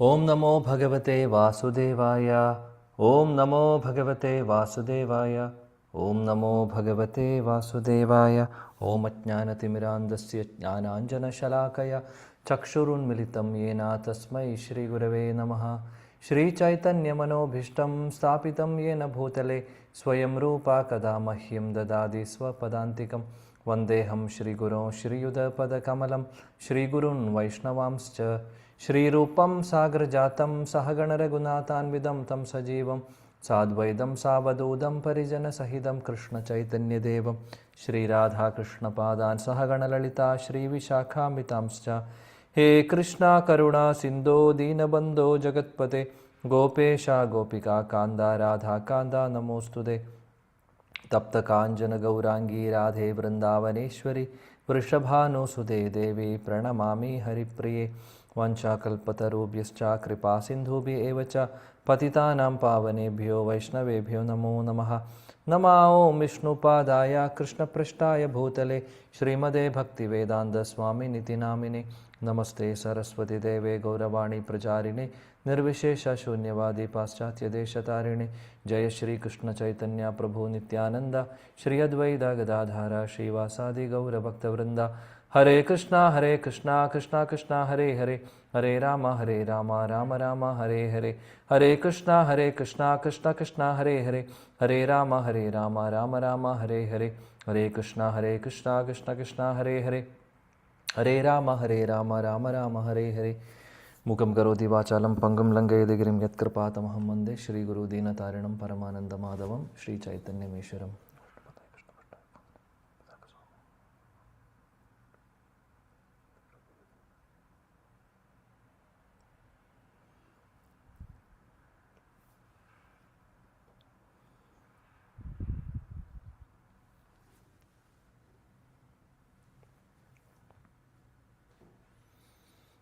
Om Namo Bhagavate Vasudevaya. Om Namo Bhagavate Vasudevaya. Om Namo Bhagavate Vasudevaya. Om Ajnanatimirandasya Jnananjana Shalakaya Chakshurun Militam Yena Tasmai Shri Gurave Namaha. Shri Chaitanya Manobhishtam Stapitam Yena Bhutale Swayam Rupa Kadamahyam Dadadi Swapadantikam Vandeham Shri Guru Shri Yuda Pada Kamalam Shri Gurun Vaishnavamscha Shri Rupam Sagar Jatam Sahagana Raghunathan Vidam Tam Sajivam Sadvaidam Savadodam Parijana Sahidam Krishna Chaitanya Devam Shri Radha Krishna Padan Sahagana Lalita Shri Vishakha Mitamscha He Krishna Karuna Sindho Dinabandho Jagatpate Gopesha Gopika Kanda Radha Kanda Namostude Tapta Kanjana Gaurangi Radhe Vrindavaneshwari Vrishabhanu Sude Devi Pranamami Haripriye Vanchakalpatarubhyascha kripa sindhubhi evacha patitanam pavanebhyo vaishnavebhyo namo namaha. Namao Vishnupadaya Krishna Prishtaya Bhutale Srimade Bhakti Vedanta Swami Niti Namine Namaste Saraswati Deve Gauravani Prajarine Nirvishesha Shunyavadi Paschatya Deshatarine Jaya Shri Krishna Chaitanya Prabhu Nityananda Shri Advaita Gadadhara Shri Vasadi Gaura Bhakta Vrinda Hare Krishna Krishna Krishna Hare Hare Hare Rama Rama Rama Hare Hare Hare Krishna Krishna Krishna Hare Hare Hare Rama Rama Rama Hare Hare Hare Krishna Krishna Krishna Hare Hare Hare Rama Rama Rama Hare Hare Mukam karoti vachalam pangam langayade girim yatkrpatamaham mande Shri Guru Dinatarinam Paramananda Madhavam Shri Chaitanya Mesharam.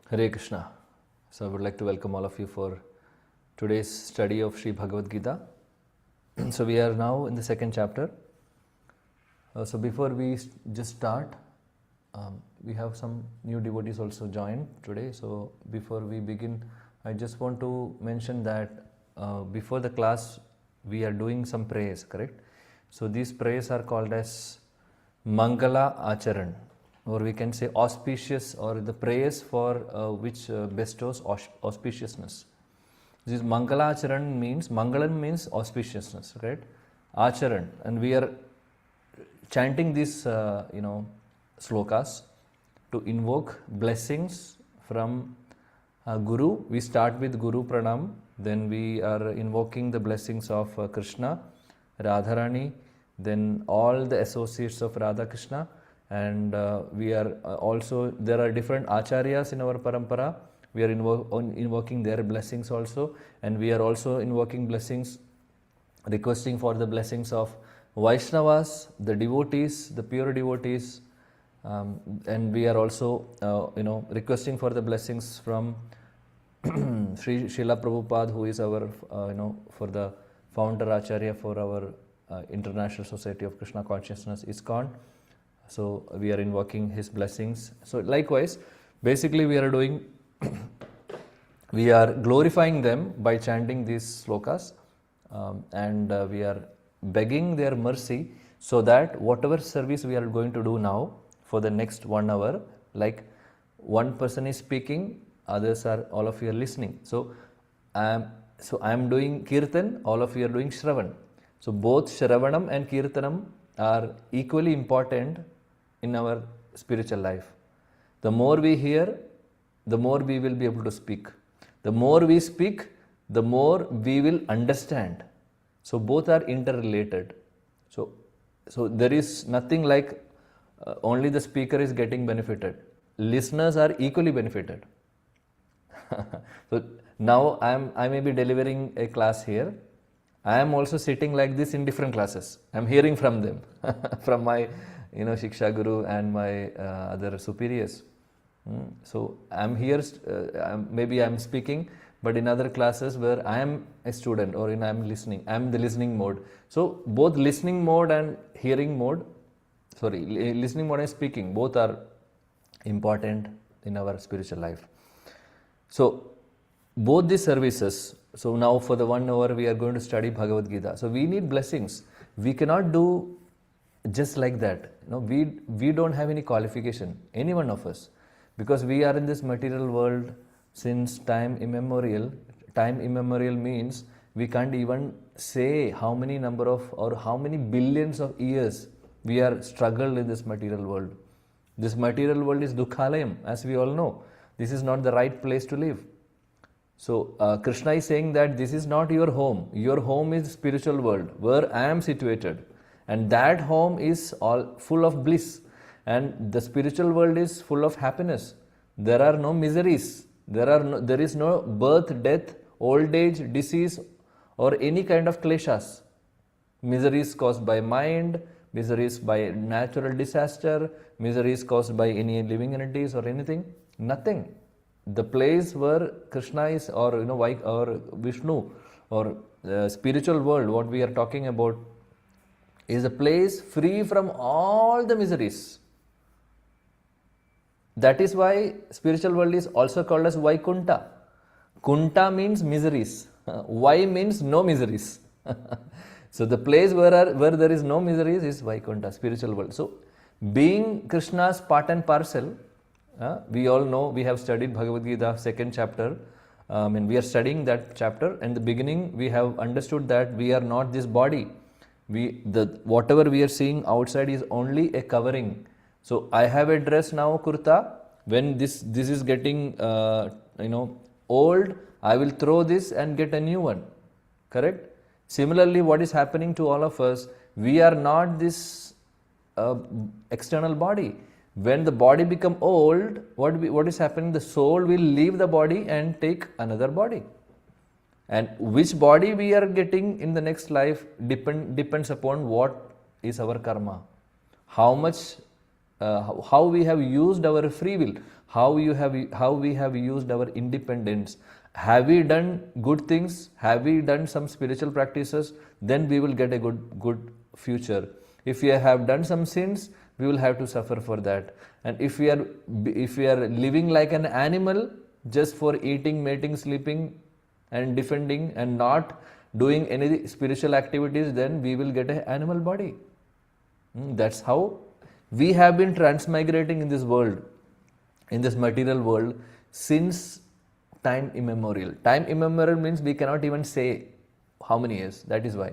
Hare Krishna. So I would like to welcome all of you for today's study of Sri Bhagavad Gita. So we are now in the second chapter. So before we just start, we have some new devotees also joined today. So before we begin, I just want to mention that before the class we are doing some prayers, correct? So these prayers are called as Mangala Acharan, or we can say auspicious, or the prayers for which bestows auspiciousness. This Mangala Acharan means, Mangalam means auspiciousness, right? Acharan, and we are chanting these slokas to invoke blessings from Guru. We start with Guru Pranam, then we are invoking the blessings of Krishna, Radharani, then all the associates of Radha Krishna, and we are also, there are different acharyas in our parampara. We are invoking their blessings also, and we are also invoking blessings, requesting for the blessings of Vaishnavas, the devotees, the pure devotees, and we are also requesting for the blessings from Sri Srila Prabhupada, who is our for the founder acharya for our International Society of Krishna Consciousness, ISKCON. So we are invoking his blessings. So likewise, basically we are doing, we are glorifying them by chanting these slokas, and we are begging their mercy, so that whatever service we are going to do now for the next 1 hour, like one person is speaking, others are, all of you are listening. So I am doing Kirtan, all of you are doing Shravan. So both Shravanam and Kirtanam are equally important in our spiritual life. The more we hear, the more we will be able to speak. The more we speak, the more we will understand. So both are interrelated. So there is nothing like only the speaker is getting benefited. Listeners are equally benefited. So now I may be delivering a class here. I am also sitting like this in different classes. I am hearing from them, from my Shiksha Guru and my other superiors. So I am here, maybe I am speaking, but in other classes where I am a student or I am listening, I am the listening mode. So both listening mode and hearing mode, listening mode and speaking, both are important in our spiritual life. So both these services, so now for the 1 hour we are going to study Bhagavad Gita. So we need blessings. We cannot do just like that. We don't have any qualification, any one of us, because we are in this material world since time immemorial. Time immemorial means we can't even say how many number of or how many billions of years we are struggled in this material world. This material world is dukhalayam, as we all know. This is not the right place to live. So Krishna is saying that this is not your home. Your home is spiritual world where I am situated, and that home is all full of bliss, and the spiritual world is full of happiness. There are no miseries. There is no birth, death, old age, disease, or any kind of kleshas. Miseries caused by mind, miseries by natural disaster, miseries caused by any living entities or anything. Nothing. The place where Krishna is, or or Vishnu, or spiritual world, what we are talking about, is a place free from all the miseries. That is why spiritual world is also called as Vaikunta. Kunta means miseries. Vai means no miseries. So the place where there is no miseries is Vaikunta, spiritual world. So being Krishna's part and parcel, we all know, we have studied Bhagavad Gita, 2nd chapter. We are studying that chapter. In the beginning, we have understood that we are not this body. Whatever we are seeing outside is only a covering. So I have a dress now, kurta. When this is getting old, I will throw this and get a new one. Correct? Similarly, what is happening to all of us? We are not this external body. When the body become old, what is happening? The soul will leave the body and take another body. And which body we are getting in the next life depends upon what is our karma. How much, how we have used our free will, how we have used our independence. Have we done good things? Have we done some spiritual practices? Then we will get a good future. If we have done some sins, we will have to suffer for that. And if we are living like an animal, just for eating, mating, sleeping, and defending, and not doing any spiritual activities, then we will get an animal body. That's how we have been transmigrating in this world, in this material world, since time immemorial. Time immemorial means we cannot even say how many years. That is why.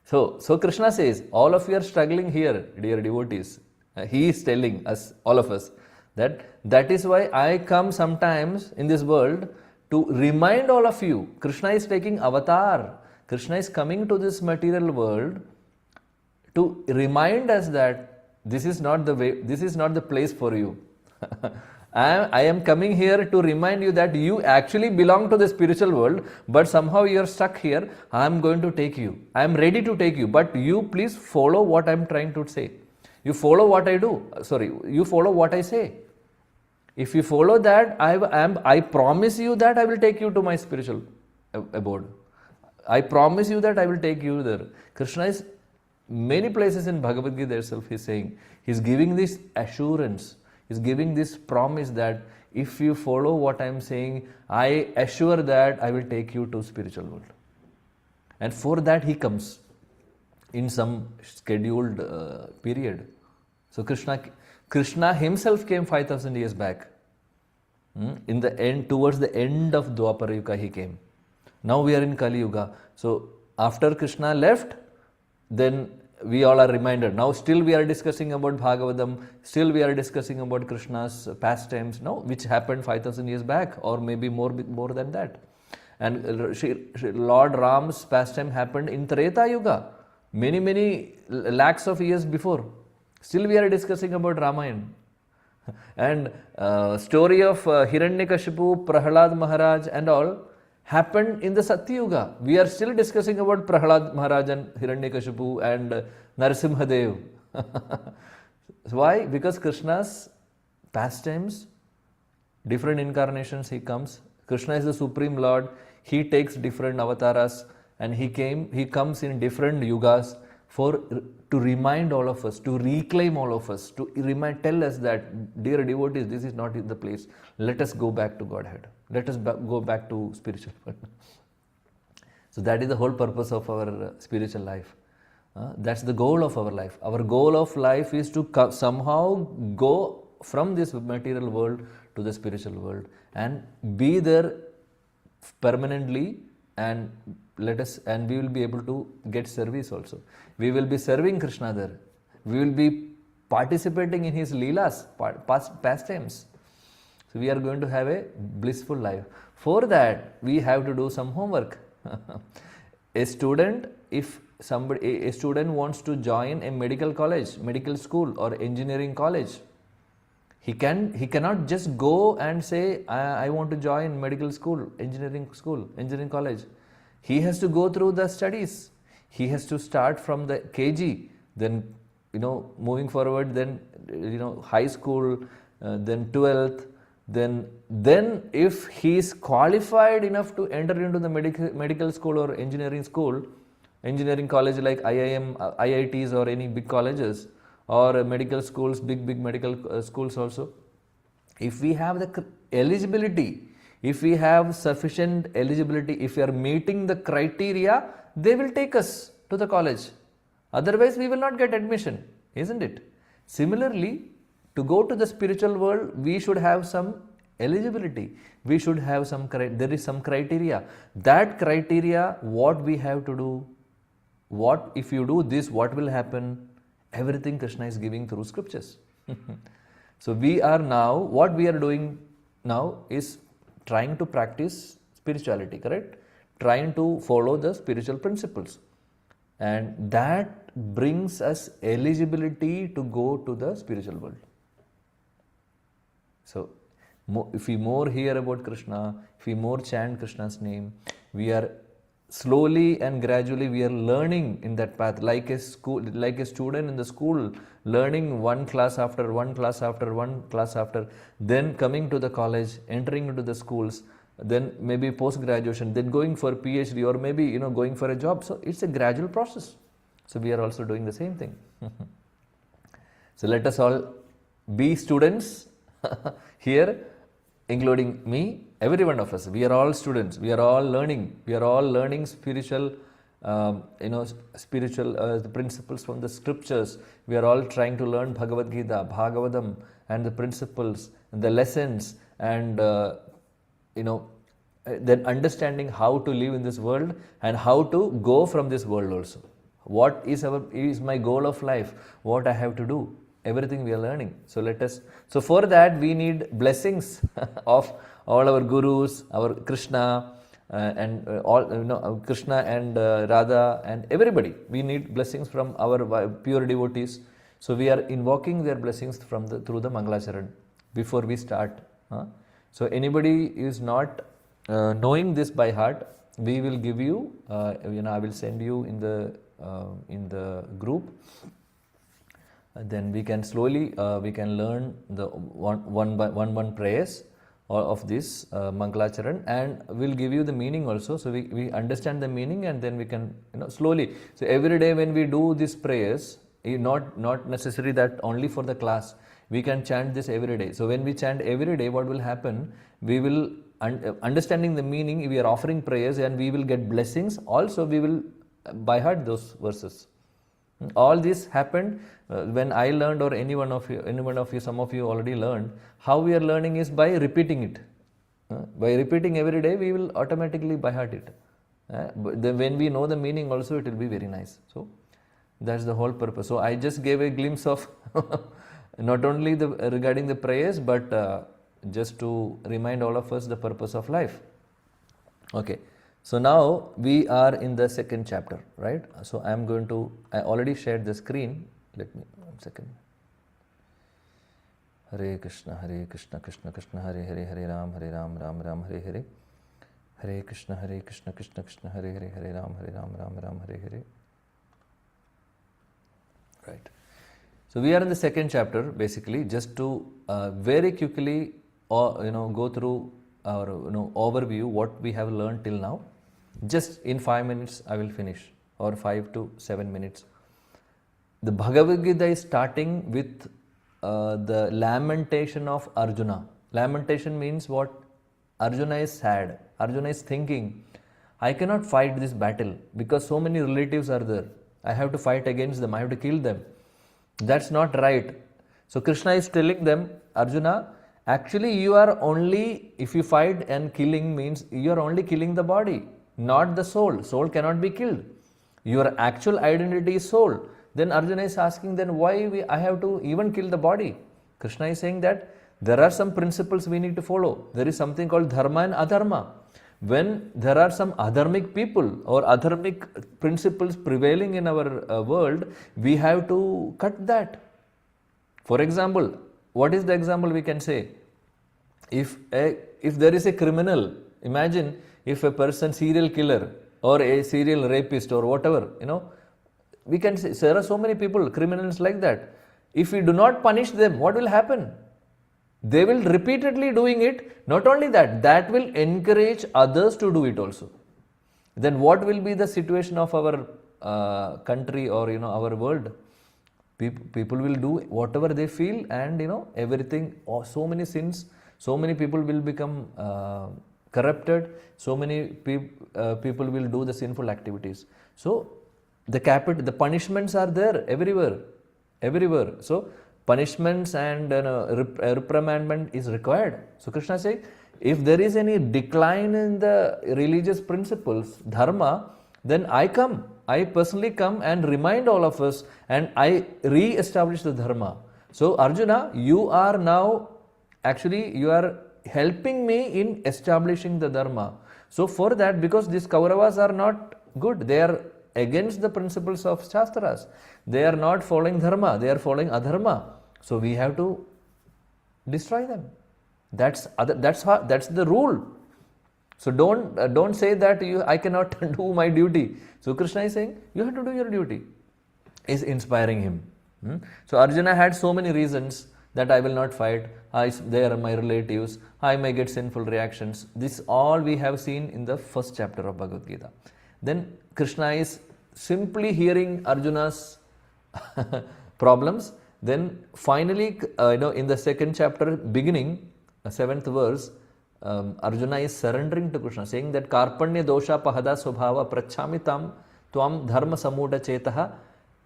So Krishna says, all of you are struggling here, dear devotees. He is telling us, all of us, that is why I come sometimes in this world to remind all of you. Krishna is taking avatar. Krishna is coming to this material world to remind us that this is not the way, this is not the place for you. I am coming here to remind you that you actually belong to the spiritual world, but somehow you are stuck here. I am going to take you. I am ready to take you, but you please follow what I am trying to say. You follow what I do. You follow what I say. If you follow that, I promise you that I will take you to my spiritual abode. I promise you that I will take you there. Krishna is many places in Bhagavad Gita itself, he is saying, he is giving this assurance. Is giving this promise that if you follow what I am saying, I assure that I will take you to spiritual world. And for that he comes in some scheduled period. So Krishna himself came 5,000 years back. In the end, towards the end of Dwapara Yuga he came. Now we are in Kali Yuga. So after Krishna left, then we all are reminded. Now still we are discussing about Bhagavatam, still we are discussing about Krishna's pastimes, which happened 5,000 years back, or maybe more than that. And Lord Ram's pastime happened in Treta Yuga, many lakhs of years before. Still we are discussing about Ramayana. And story of Hiranyakashipu, Prahlad Maharaj and all happened in the Satya Yuga. We are still discussing about Prahlad Maharaj and Hiranyakashipu and Narasimhadev. Why? Because Krishna's pastimes, different incarnations he comes. Krishna is the Supreme Lord. He takes different avatars and he comes in different yugas. to remind all of us, to reclaim all of us, to tell us that, dear devotees, this is not the place. Let us go back to Godhead. Let us go back to spiritual world. So that is the whole purpose of our spiritual life. That's the goal of our life. Our goal of life is to somehow go from this material world to the spiritual world and be there permanently, and we will be able to get service also. We will be serving Krishna there. We will be participating in his leelas, pastimes. So we are going to have a blissful life. For that, we have to do some homework. A student wants to join a medical college, medical school or engineering college, he cannot just go and say, I want to join medical school, engineering college. He has to go through the studies. He has to start from the KG, then moving forward, then high school, then 12th, then if he is qualified enough to enter into the medical school or engineering college like IIM, IITs or any big colleges or medical schools, big medical schools also. If we have the eligibility, if we have sufficient eligibility, if we are meeting the criteria, they will take us to the college. Otherwise, we will not get admission, isn't it? Similarly, to go to the spiritual world, we should have some eligibility. We should have there is some criteria. That criteria, what we have to do, what if you do this, what will happen? Everything Krishna is giving through scriptures. So what we are doing now is trying to practice spirituality, correct? Trying to follow the spiritual principles. And that brings us eligibility to go to the spiritual world. So, if we more hear about Krishna, if we more chant Krishna's name, we are slowly and gradually we are learning in that path, like a student in the school, learning one class after one class after one class after, then coming to the college, entering into the schools, then maybe post-graduation, then going for PhD or maybe going for a job. So it's a gradual process. So we are also doing the same thing. So let us all be students here, including me, every one of us. We are all students. We are all learning. We are all learning spiritual, the principles from the scriptures. We are all trying to learn Bhagavad Gita, Bhagavatam, and the principles, and the lessons, and then understanding how to live in this world and how to go from this world also. What is my goal of life? What I have to do? Everything we are learning. So for that we need blessings of all our gurus, our Krishna, and Krishna and Radha and everybody. We need blessings from our pure devotees. So we are invoking their blessings through the Mangalacharan before we start. So anybody is not knowing this by heart, we will give you. I will send you in the group. Then we can slowly we can learn the one prayers of this Mangalacharan, and we'll give you the meaning also. So we understand the meaning, and then we can slowly. So every day when we do these prayers, not necessary that only for the class. We can chant this every day. So when we chant every day, what will happen? We will understanding the meaning. We are offering prayers, and we will get blessings. Also, we will by heart those verses. All this happened when I learned, or any one of you, some of you already learned. How we are learning is by repeating it. By repeating every day, we will automatically by heart it. But then when we know the meaning also, it will be very nice. So that's the whole purpose. So I just gave a glimpse of not only regarding the prayers, but just to remind all of us the purpose of life. Okay. So now we are in the second chapter, right? So I already shared the screen. Let me, 1 second. Hare Krishna, Krishna Krishna, Hare Hare, Hare Ram, Ram Ram, Hare Hare. Hare Krishna, Krishna Krishna, Hare Hare, Hare Ram, Ram, Hare Hare. Right. So we are in the second chapter, basically, just to very quickly, go through our overview what we have learned till now. Just in 5 minutes, I will finish, or 5 to 7 minutes. the Bhagavad Gita is starting with the lamentation of Arjuna. Lamentation means what? Arjuna is sad. Arjuna is thinking, I cannot fight this battle because so many relatives are there. I have to fight against them. I have to kill them. That's not right. So Krishna is telling them, Arjuna, actually you are only, if you fight and killing means you are only killing the body, not the soul. Soul cannot be killed. Your actual identity is soul. Then Arjuna is asking, then why I have to even kill the body? Krishna is saying that there are some principles we need to follow. There is something called dharma and adharma. When there are some adharmic people or adharmic principles prevailing in our world, we have to cut that. For example, what is the example we can say? If there is a criminal, imagine if a person, serial killer or a serial rapist or whatever, we can say there are so many people, criminals like that. If we do not punish them, what will happen? They will repeatedly doing it. Not only that, that will encourage others to do it also. Then what will be the situation of our country or our world? People will do whatever they feel, and everything. So many sins. So many people will become corrupted. So many people will do the sinful activities. So the punishments are there everywhere. So punishments and reprimandment is required. So Krishna says, if there is any decline in the religious principles, dharma, then I personally come and remind all of us, and I re-establish the dharma. So Arjuna, you are now, actually you are helping me in establishing the dharma. So for that, because these Kauravas are not good, they are against the principles of Shastras. They are not following dharma, they are following adharma. So we have to destroy them. That's the rule. So don't say that I cannot do my duty. So Krishna is saying you have to do your duty. Is inspiring him. So Arjuna had so many reasons that I will not fight. They are my relatives. I may get sinful reactions. This all we have seen in the first chapter of Bhagavad Gita. Then Krishna is simply hearing Arjuna's problems. Then finally, in the second chapter, beginning, 7th verse, Arjuna is surrendering to Krishna, saying that Karpanya dosha pahada swabhava prachamitam tvam dharma samuda chetaha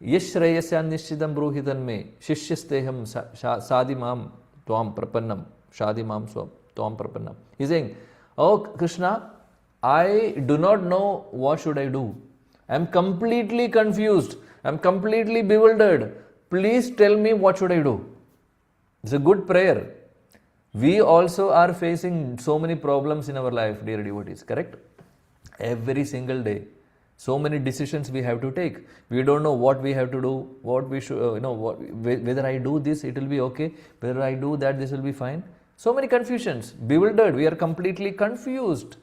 yashrayasya nishchidam bruhidan me shishyasteham sadimam tvam prapannam shadimam tvam prapannam. He is saying, oh Krishna, I do not know what should I do. I am completely confused. I am completely bewildered. Please tell me what should I do. It's a good prayer. We also are facing so many problems in our life, dear devotees, correct? Every single day. So many decisions we have to take. We don't know what we have to do, what we should, whether I do this, it will be okay. Whether I do that, this will be fine. So many confusions. Bewildered. We are completely confused.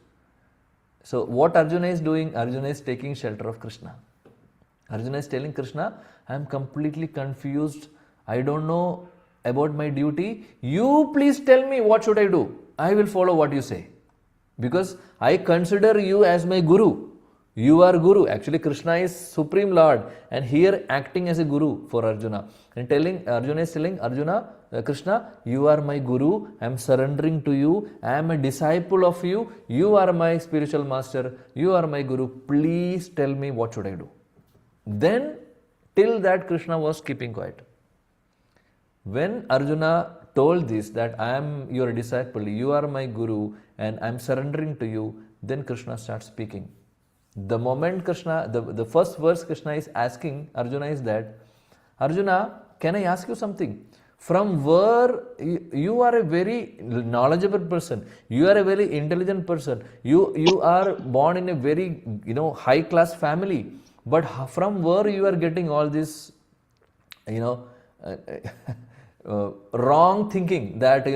So what Arjuna is doing? Arjuna is taking shelter of Krishna. Arjuna is telling Krishna, I am completely confused. I don't know about my duty. You please tell me what should I do. I will follow what you say. Because I consider you as my guru. You are guru. Actually, Krishna is Supreme Lord, and here acting as a guru for Arjuna. And Arjuna is telling Arjuna, Krishna, you are my guru. I am surrendering to you. I am a disciple of you. You are my spiritual master. You are my guru. Please tell me what should I do. Then, till that, Krishna was keeping quiet. When Arjuna told this, that I am your disciple, you are my guru, and I am surrendering to you, then Krishna starts speaking. The moment Krishna, the first verse Krishna is asking Arjuna is that, Arjuna, can I ask you something? From where you are a very knowledgeable person, you are a very intelligent person, you are born in a very high class family, but from where you are getting all this wrong thinking that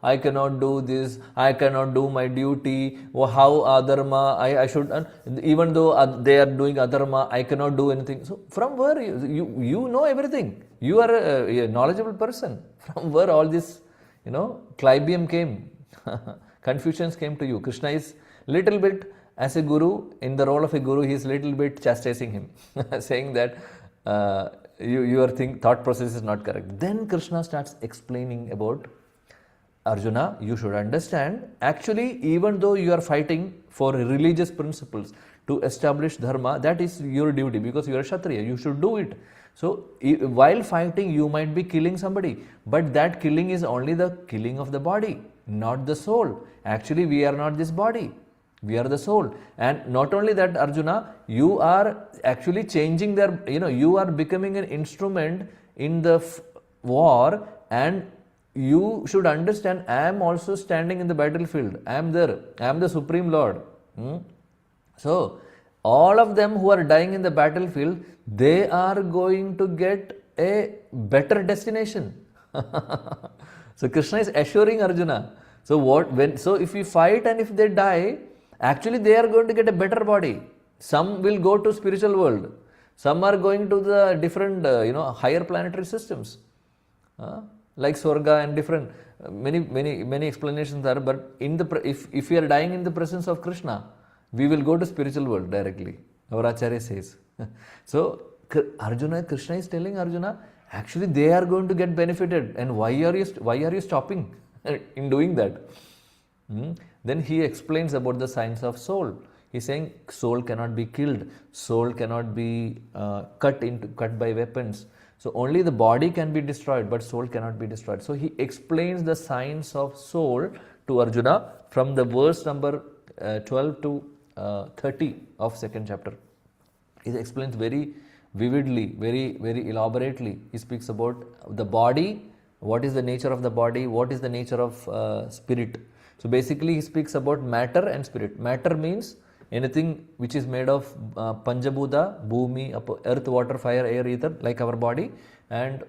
I cannot do this, I cannot do my duty, or how adharma I should, even though they are doing adharma, I cannot do anything. So from where you know everything, you are a knowledgeable person. From where all this clibium came, confusions came to you. Krishna is little bit, as a guru, in the role of a guru, he is little bit chastising him, saying that your thought process is not correct. Then Krishna starts explaining about, Arjuna, you should understand, actually, even though you are fighting for religious principles to establish dharma, that is your duty because you are Kshatriya, you should do it. So, while fighting, you might be killing somebody, but that killing is only the killing of the body, not the soul. Actually, we are not this body, we are the soul. And not only that, Arjuna, you are actually changing their, you are becoming an instrument in the war, and you should understand, I am also standing in the battlefield. I am there. I am the Supreme Lord. So, all of them who are dying in the battlefield, they are going to get a better destination. So, Krishna is assuring Arjuna. So, if we fight and if they die, actually they are going to get a better body. Some will go to spiritual world. Some are going to the different, higher planetary systems. Like Swarga and different, many explanations are, but if we are dying in the presence of Krishna, we will go to spiritual world directly, our Acharya says. So, Krishna is telling Arjuna, actually they are going to get benefited, and why are you stopping in doing that? Then he explains about the science of soul. He is saying soul cannot be killed, soul cannot be cut by weapons. So, only the body can be destroyed, but soul cannot be destroyed. So, he explains the science of soul to Arjuna from the verse number 12 to 30 of 2nd chapter. He explains very vividly, very elaborately. He speaks about the body, what is the nature of the body, what is the nature of spirit. So, basically he speaks about matter and spirit. Matter means anything which is made of Panjabhuta, Bhumi, earth, water, fire, air, ether, like our body, and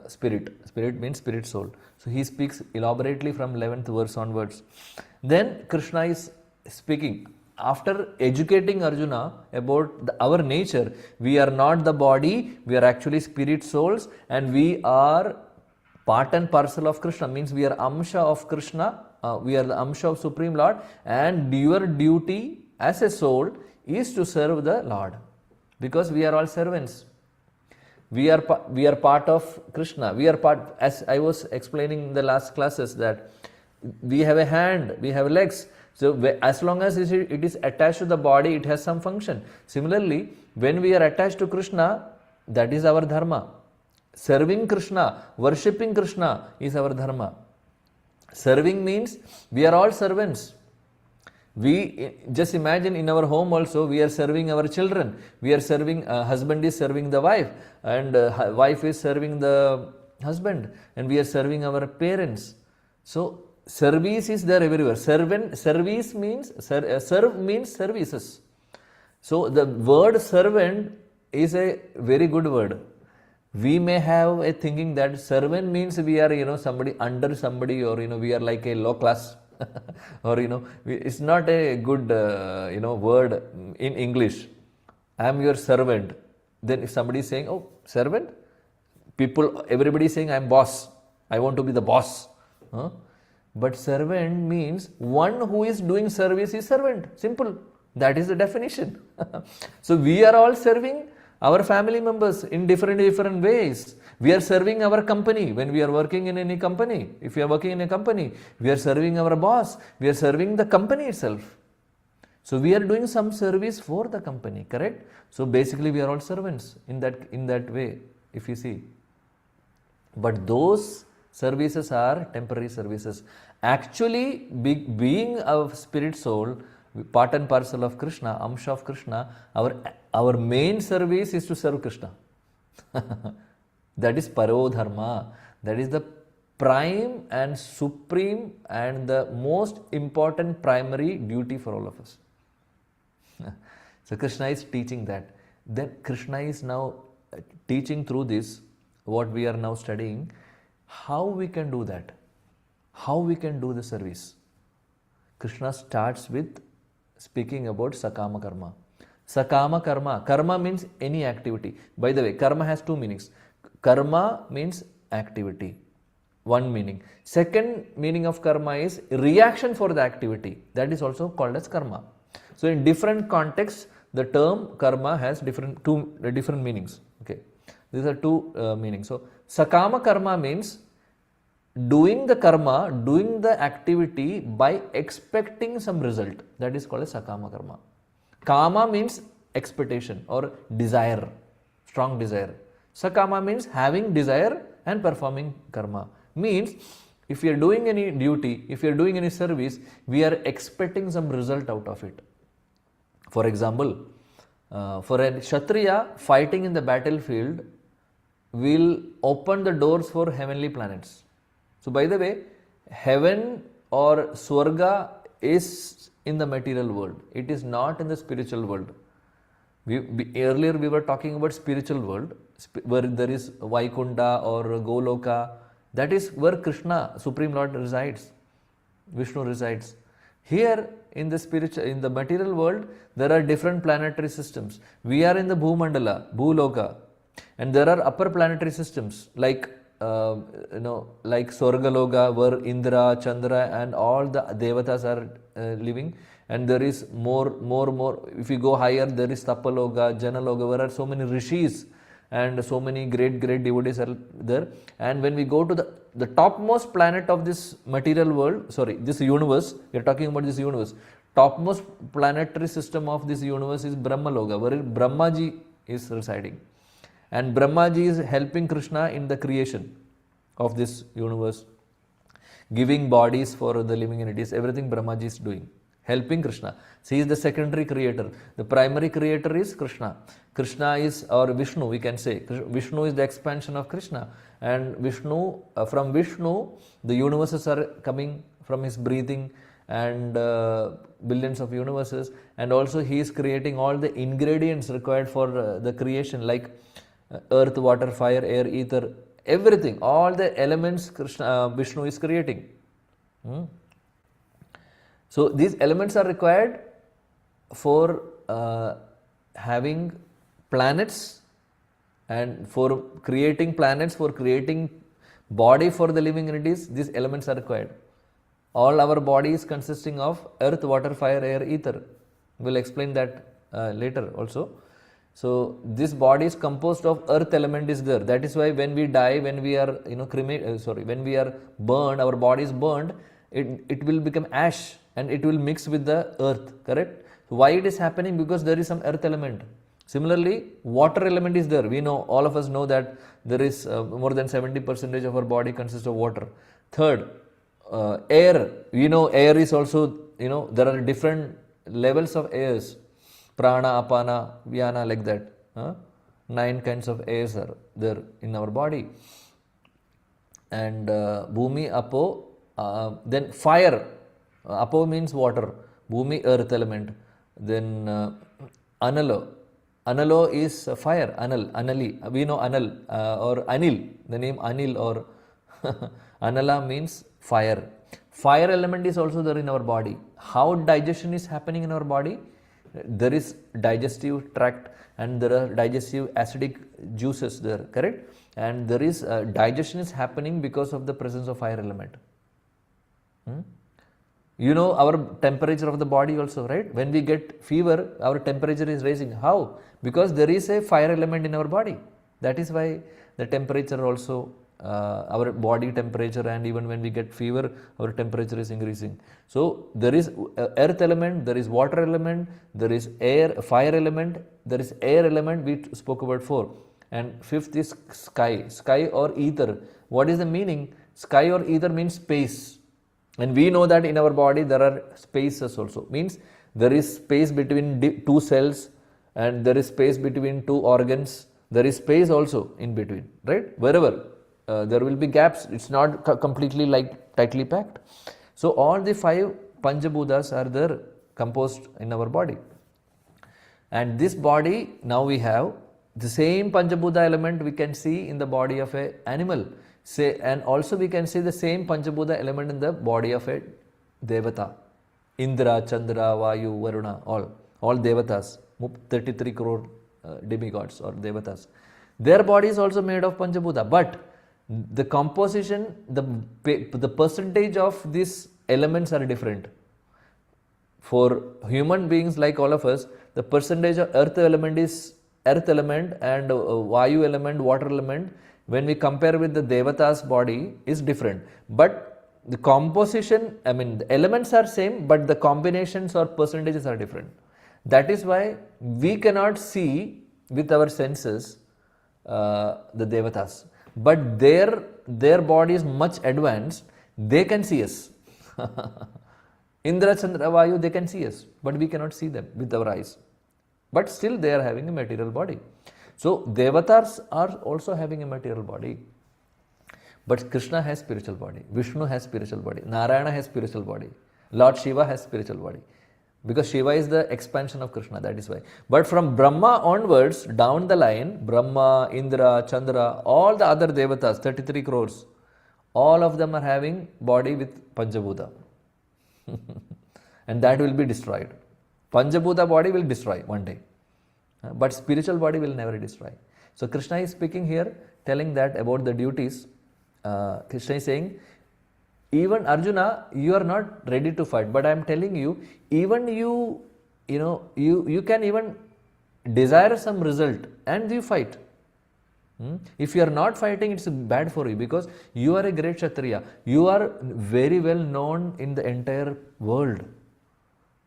spirit. Spirit means spirit, soul. So, he speaks elaborately from 11th verse onwards. Then Krishna is speaking, after educating Arjuna about our nature. We are not the body, we are actually spirit souls, and we are part and parcel of Krishna, means we are Amsha of Krishna. We are the Amsha of Supreme Lord, and your duty as a soul is to serve the Lord, because we are all servants. We are part of Krishna. We are part, as I was explaining in the last classes, that we have a hand, we have legs. So, as long as it is attached to the body, it has some function. Similarly, when we are attached to Krishna, that is our dharma. Serving Krishna, worshipping Krishna is our dharma. Serving means we are all servants. We just imagine in our home also, we are serving our children. We are serving, husband is serving the wife, and wife is serving the husband, and we are serving our parents. So, service is there everywhere. Service means, serve means services. So, the word servant is a very good word. We may have a thinking that servant means we are, somebody under somebody, or, we are like a low class, or, it's not a good, word in English. I am your servant. Then if somebody is saying, oh, servant, everybody is saying, I am boss. I want to be the boss. But servant means one who is doing service is servant. Simple. That is the definition. So, we are all serving our family members in different ways. We are serving our company when we are working in any company. If we are working in a company, we are serving our boss. We are serving the company itself. So, we are doing some service for the company, correct? So, basically we are all servants in that way, if you see. But those services are temporary services. Actually, being a spirit soul, part and parcel of Krishna, Amsha of Krishna, our main service is to serve Krishna. That is Paro Dharma. That is the prime and supreme and the most important primary duty for all of us. So, Krishna is teaching that. Then Krishna is now teaching through this, what we are now studying, how we can do that, how we can do the service. Krishna starts with speaking about Sakama Karma. Sakama Karma. Karma means any activity. By the way, karma has two meanings. Karma means activity. One meaning. Second meaning of karma is reaction for the activity. That is also called as karma. So, in different contexts, the term karma has different meanings. Okay. These are two meanings. So sakama karma means doing the karma, doing the activity by expecting some result. That is called as sakama karma. Kama means expectation or desire, strong desire. Sakama means having desire and performing karma. Means if you are doing any duty, if you are doing any service, we are expecting some result out of it. For example, for a Kshatriya fighting in the battlefield will open the doors for heavenly planets. So by the way, heaven or Swarga is in the material world. It is not in the spiritual world. Earlier we were talking about spiritual world, where there is Vaikunta or Goloka. That is where Krishna, Supreme Lord, resides. Vishnu resides. Here in the material world, there are different planetary systems. We are in the Bhumandala, Bhuloka, and there are upper planetary systems like like Swargaloka, where Indra, Chandra, and all the devatas are living. And there is more. If you go higher, there is Tapaloka, Janaloka, where are so many rishis and so many great devotees are there. And when we go to the topmost planet of this material world, this universe, we are talking about this universe. Topmost planetary system of this universe is Brahmaloka, where Brahmaji is residing. And Brahmaji is helping Krishna in the creation of this universe, giving bodies for the living entities. Everything Brahmaji is doing, helping Krishna. So he is the secondary creator. The primary creator is Krishna. Krishna is, or Vishnu, we can say. Vishnu is the expansion of Krishna. And Vishnu, from Vishnu, the universes are coming from his breathing, and billions of universes. And also he is creating all the ingredients required for the creation, like earth, water, fire, air, ether, everything. All the elements Vishnu is creating. So these elements are required for having planets, and for creating planets, for creating body for the living entities. These elements are required. All our body is consisting of earth, water, fire, air, ether. We'll explain that later also. So this body is composed of earth element is there. That is why when we die, when we are when we are burned, our body is burned, it will become ash and it will mix with the earth, correct? So why it is happening? Because there is some earth element. Similarly, water element is there. We know, all of us know that there is more than 70% of our body consists of water. Third, air. We know air is also, there are different levels of airs. Prana, Apana, Vyana, like that. 9 kinds of airs are there in our body. And Bhumi, Apo, then fire. Apo means water. Bhumi, earth element. Then Analo. Analo is fire. Anali. We know Anal or Anil. The name Anil or Anala means fire. Fire element is also there in our body. How digestion is happening in our body? There is digestive tract and there are digestive acidic juices there, correct? And there is digestion is happening because of the presence of fire element. You know our temperature of the body also, right? When we get fever, our temperature is rising. How? Because there is a fire element in our body. That is why the temperature also, our body temperature, and even when we get fever, our temperature is increasing. So there is earth element, there is water element, there is fire element, there is air element, we spoke about 4. And 5th is sky or ether. What is the meaning? Sky or ether means space. And we know that in our body there are spaces also. Means there is space between 2 cells, and there is space between 2 organs. There is space also in between, right? Wherever there will be gaps. It's not completely like tightly packed. So all the 5 Panchabhutas are there composed in our body. And this body, now we have the same Panchabhuta element we can see in the body of an animal. And also we can see the same Panchabhuta element in the body of a Devata. Indra, Chandra, Vayu, Varuna, all Devatas, 33 crore demigods or Devatas. Their body is also made of Panchabhuta, but the composition, the percentage of these elements are different. For human beings like all of us, the percentage of earth element is earth element and Vayu element, water element, when we compare with the Devata's body, is different. But the composition, I mean, the elements are same, but the combinations or percentages are different. That is why we cannot see with our senses the Devatas. But their body is much advanced, they can see us. Indra, Chandra, Vayu, they can see us, but we cannot see them with our eyes. But still they are having a material body. So Devatas are also having a material body. But Krishna has spiritual body, Vishnu has spiritual body, Narayana has spiritual body, Lord Shiva has spiritual body. Because Shiva is the expansion of Krishna, that is why. But from Brahma onwards, down the line, Brahma, Indra, Chandra, all the other Devatas, 33 crores, all of them are having body with Panchabhuta. And that will be destroyed. Panchabhuta body will destroy one day. But spiritual body will never destroy. So Krishna is speaking here, telling that about the duties. Krishna is saying, even Arjuna, you are not ready to fight, but I am telling you, even you can even desire some result and you fight. If you are not fighting, it's bad for you, because you are a great Kshatriya. You are very well known in the entire world.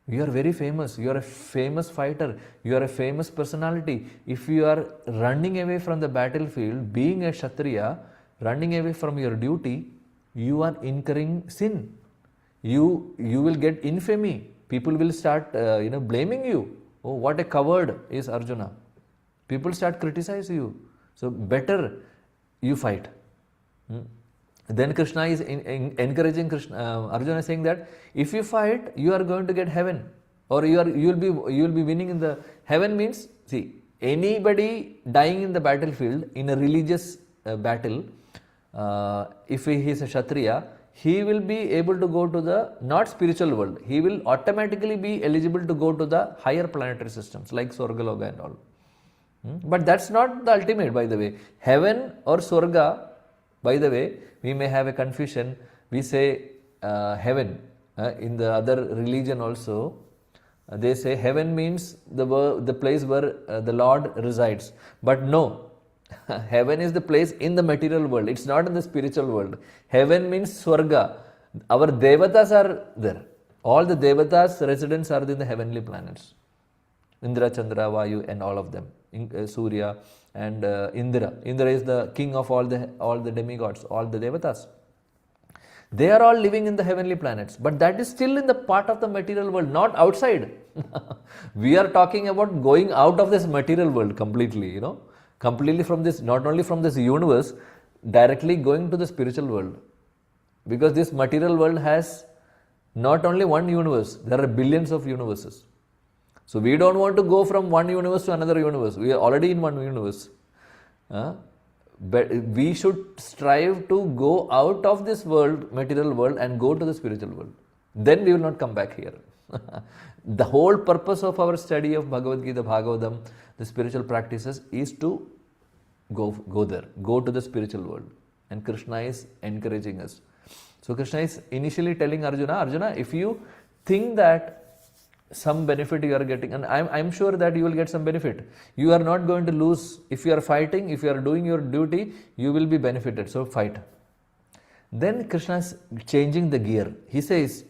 You are very famous. You are a famous fighter. You are a famous personality. If you are running away from the battlefield, being a Kshatriya, running away from your duty, you are incurring sin. You will get infamy. People will start blaming you. Oh, what a coward is Arjuna. People start criticizing you. So better you fight. Then Krishna is encouraging Arjuna, saying that if you fight, you are going to get heaven, or you will be winning in the heaven. Means, see, anybody dying in the battlefield in a religious battle, if he is a Kshatriya, he will be able to go to the not spiritual world. He will automatically be eligible to go to the higher planetary systems like Swargaloka and all. But that's not the ultimate, by the way. Heaven or Swarga, by the way, we may have a confusion. We say heaven. In the other religion also, they say heaven means the place where the Lord resides. But no, heaven is the place in the material world. It's not in the spiritual world. Heaven means Swarga. Our Devatas are there. All the Devatas' residents are in the heavenly planets. Indra, Chandra, Vayu, and all of them. Surya and Indra. Indra is the king of all the demigods, all the Devatas. They are all living in the heavenly planets, but that is still in the part of the material world, not outside. We are talking about going out of this material world completely, completely from this, not only from this universe, directly going to the spiritual world. Because this material world has not only one universe, there are billions of universes. So we don't want to go from one universe to another universe. We are already in one universe. But we should strive to go out of this world, material world, and go to the spiritual world. Then we will not come back here. The whole purpose of our study of Bhagavad Gita, Bhagavatam, the spiritual practices, is to go there, go to the spiritual world. And Krishna is encouraging us. So Krishna is initially telling Arjuna, if you think that some benefit you are getting, and I'm sure that you will get some benefit. You are not going to lose. If you are fighting, if you are doing your duty, you will be benefited. So fight. Then Krishna is changing the gear. He says,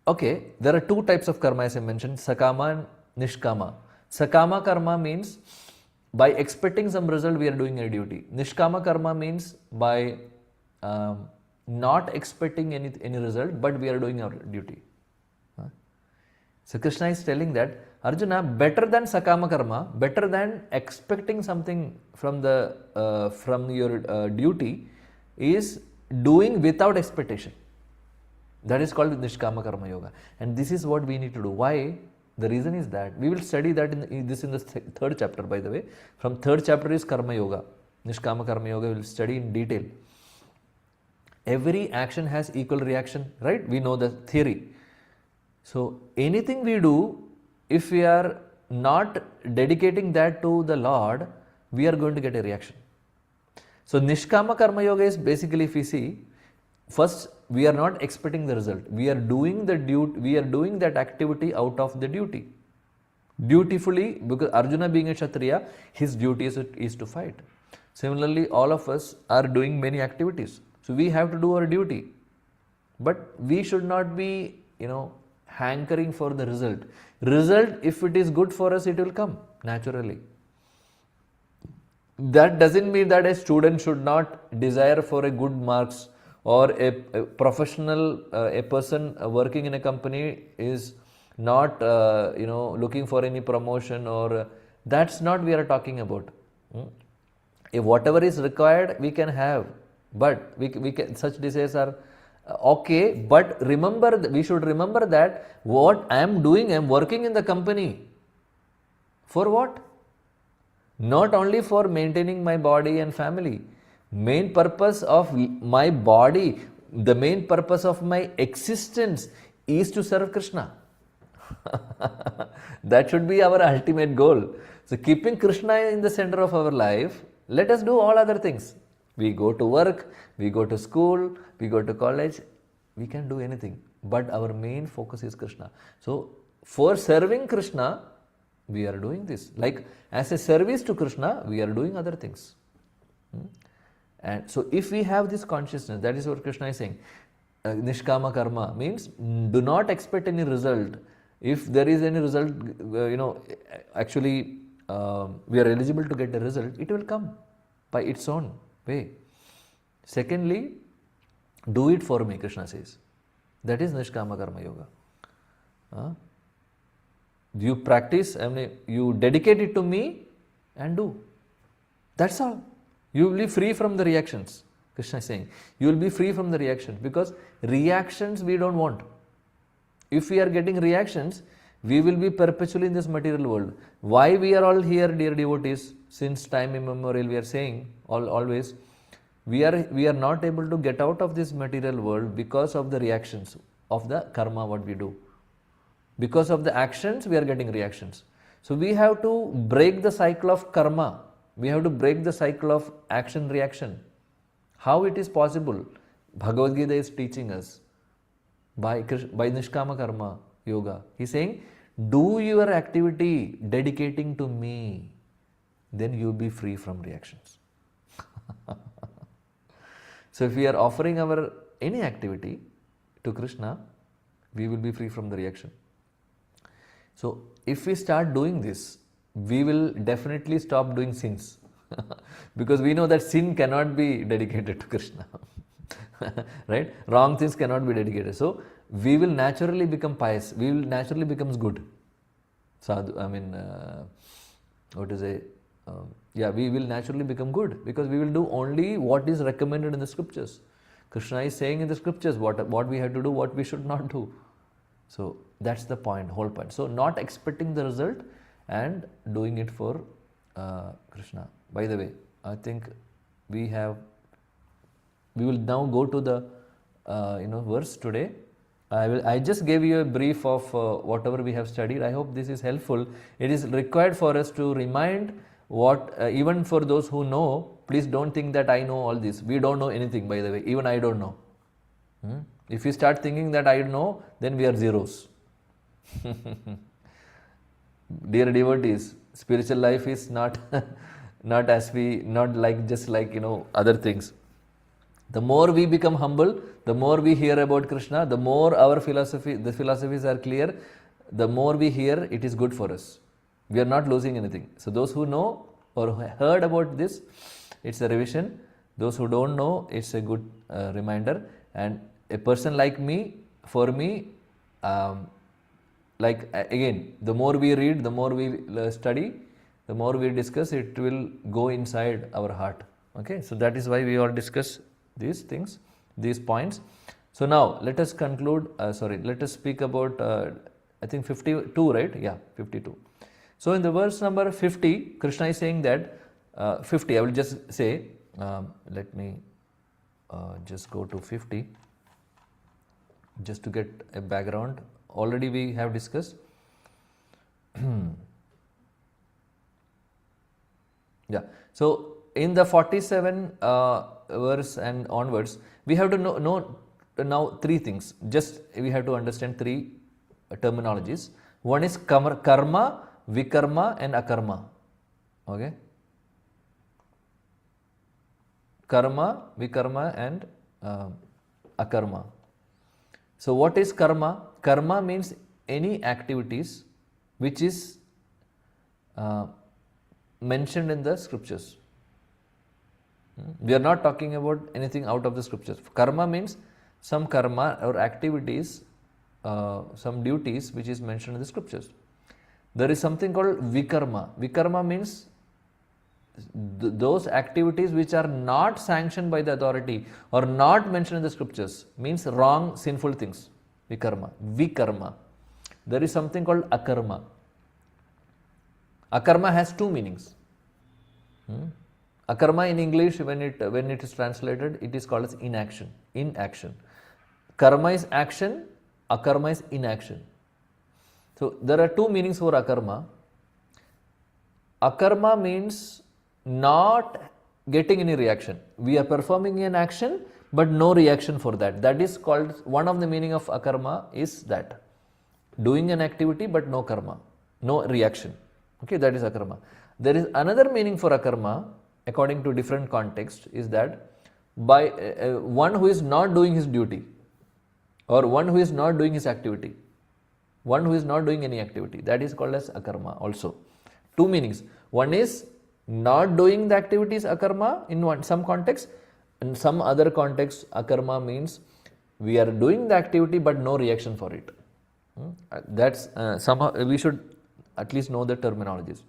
okay, there are two types of karma, as I mentioned, Sakama and Nishkama. Sakama karma means by expecting some result we are doing a duty. Nishkama karma means by not expecting any result, but we are doing our duty. So Krishna is telling that, Arjuna, better than Sakama karma, better than expecting something from your duty, is doing without expectation. That is called Nishkama Karma Yoga. And this is what we need to do. Why? The reason is that we will study that in the third chapter, by the way. From third chapter is Karma Yoga. Nishkama Karma Yoga we will study in detail. Every action has equal reaction, right? We know the theory. So anything we do, if we are not dedicating that to the Lord, we are going to get a reaction. So Nishkama Karma Yoga is basically, if we see, first we are not expecting the result. We are doing the duty, we are doing that activity out of the duty. dutifully, because Arjuna being a Kshatriya, his duty is to fight. Similarly, all of us are doing many activities. So we have to do our duty. But we should not be, hankering for the result. Result, if it is good for us, it will come naturally. That doesn't mean that a student should not desire for a good marks, or a professional, a person working in a company is not, looking for any promotion, or that's not we are talking about. If whatever is required, we can have, but we can, such desires are okay. But remember, we should remember that what I am doing, I am working in the company. For what? Not only for maintaining my body and family. Main purpose of my body, the main purpose of my existence is to serve Krishna. That should be our ultimate goal. So keeping Krishna in the center of our life, let us do all other things. We go to work, we go to school, we go to college, we can do anything. But our main focus is Krishna. So for serving Krishna, we are doing this. Like as a service to Krishna, we are doing other things. And so if we have this consciousness, that is what Krishna is saying. Nishkama karma means do not expect any result. If there is any result, actually we are eligible to get a result, it will come by its own way. Secondly, do it for me, Krishna says. That is Nishkama karma yoga. You practice, you dedicate it to me and do. That's all. You will be free from the reactions. Krishna is saying, you will be free from the reactions, because reactions we don't want. If we are getting reactions, we will be perpetually in this material world. Why we are all here, dear devotees? Since time immemorial, we are saying always, we are not able to get out of this material world because of the reactions of the karma what we do. Because of the actions, we are getting reactions. So we have to break the cycle of karma. We have to break the cycle of action-reaction. How it is possible? Bhagavad Gita is teaching us by Nishkama Karma Yoga. He is saying, do your activity dedicating to me, then you will be free from reactions. So if we are offering our any activity to Krishna, we will be free from the reaction. So if we start doing this, we will definitely stop doing sins. Because we know that sin cannot be dedicated to Krishna. Right? Wrong things cannot be dedicated. So we will naturally become pious. We will naturally become good. Sadhu, we will naturally become good, because we will do only what is recommended in the scriptures. Krishna is saying in the scriptures what we have to do, what we should not do. So that's the point, whole point. So not expecting the result and doing it for Krishna. By the way, I think we will now go to the verse today. I just gave you a brief of whatever we have studied. I hope this is helpful. It is required for us to remind what, even for those who know, please don't think that I know all this. We don't know anything, by the way. Even I don't know. If you start thinking that I know, then we are zeros. Dear devotees, spiritual life is not just like other things. The more we become humble, the more we hear about Krishna, the more the philosophies are clear, the more we hear, it is good for us. We are not losing anything. So those who know or heard about this, it's a revision. Those who don't know, it's a good reminder. And a person like me, for me, again, the more we read, the more we study, the more we discuss, it will go inside our heart. Okay, so that is why we all discuss these things, these points. So now let us conclude, let us speak about, I think 52, right? Yeah, 52. So in the verse number 50, Krishna is saying that, 50, I will just say, let me just go to 50, just to get a background. Already we have discussed. Yeah. So in the 47 verse and onwards, we have to know now three things. Just we have to understand three terminologies. One is karma, vikarma and akarma. Okay? Karma, vikarma and akarma. So what is karma? Karma means any activities which is mentioned in the scriptures. We are not talking about anything out of the scriptures. Karma means some karma or activities, some duties which is mentioned in the scriptures. There is something called vikarma. Vikarma means those activities which are not sanctioned by the authority or not mentioned in the scriptures, means wrong, sinful things. Vikarma. Vikarma. There is something called akarma. Akarma has two meanings. Akarma in English, when it is translated, it is called as inaction. Inaction. Karma is action, akarma is inaction. So there are two meanings for akarma. Akarma means not getting any reaction. We are performing an action but no reaction for that. That is called, one of the meaning of akarma is that. Doing an activity but no karma, no reaction. Okay, that is akarma. There is another meaning for akarma, according to different context, is that by one who is not doing his duty, or one who is not doing his activity, one who is not doing any activity, that is called as akarma also. Two meanings. One is not doing the activity is akarma in some context, in some other context akarma means we are doing the activity but no reaction for it. That's somehow we should at least know the terminologies.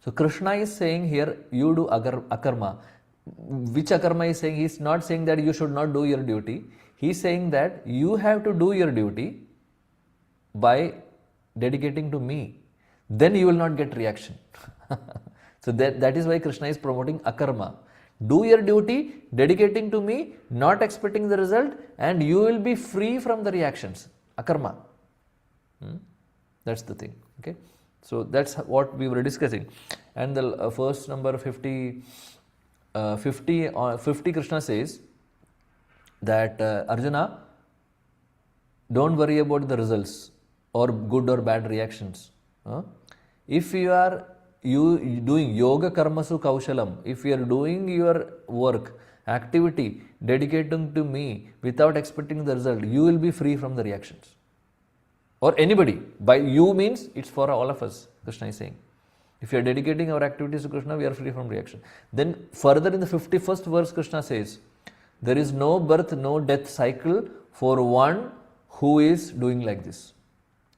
So Krishna is saying here, you do akarma. Which akarma is saying? He is not saying that you should not do your duty. He is saying that you have to do your duty by dedicating to me. Then you will not get reaction. So that is why Krishna is promoting akarma. Do your duty, dedicating to me, not expecting the result, and you will be free from the reactions. Akarma. That's the thing. Okay. So that's what we were discussing. And the first number 50 Krishna says that Arjuna, don't worry about the results or good or bad reactions. If you are doing yoga karmasu kaushalam, if you are doing your work, activity, dedicating to me without expecting the result, you will be free from the reactions. Or anybody. By you means it's for all of us, Krishna is saying. If you are dedicating our activities to Krishna, we are free from reaction. Then further in the 51st verse, Krishna says, there is no birth, no death cycle for one who is doing like this.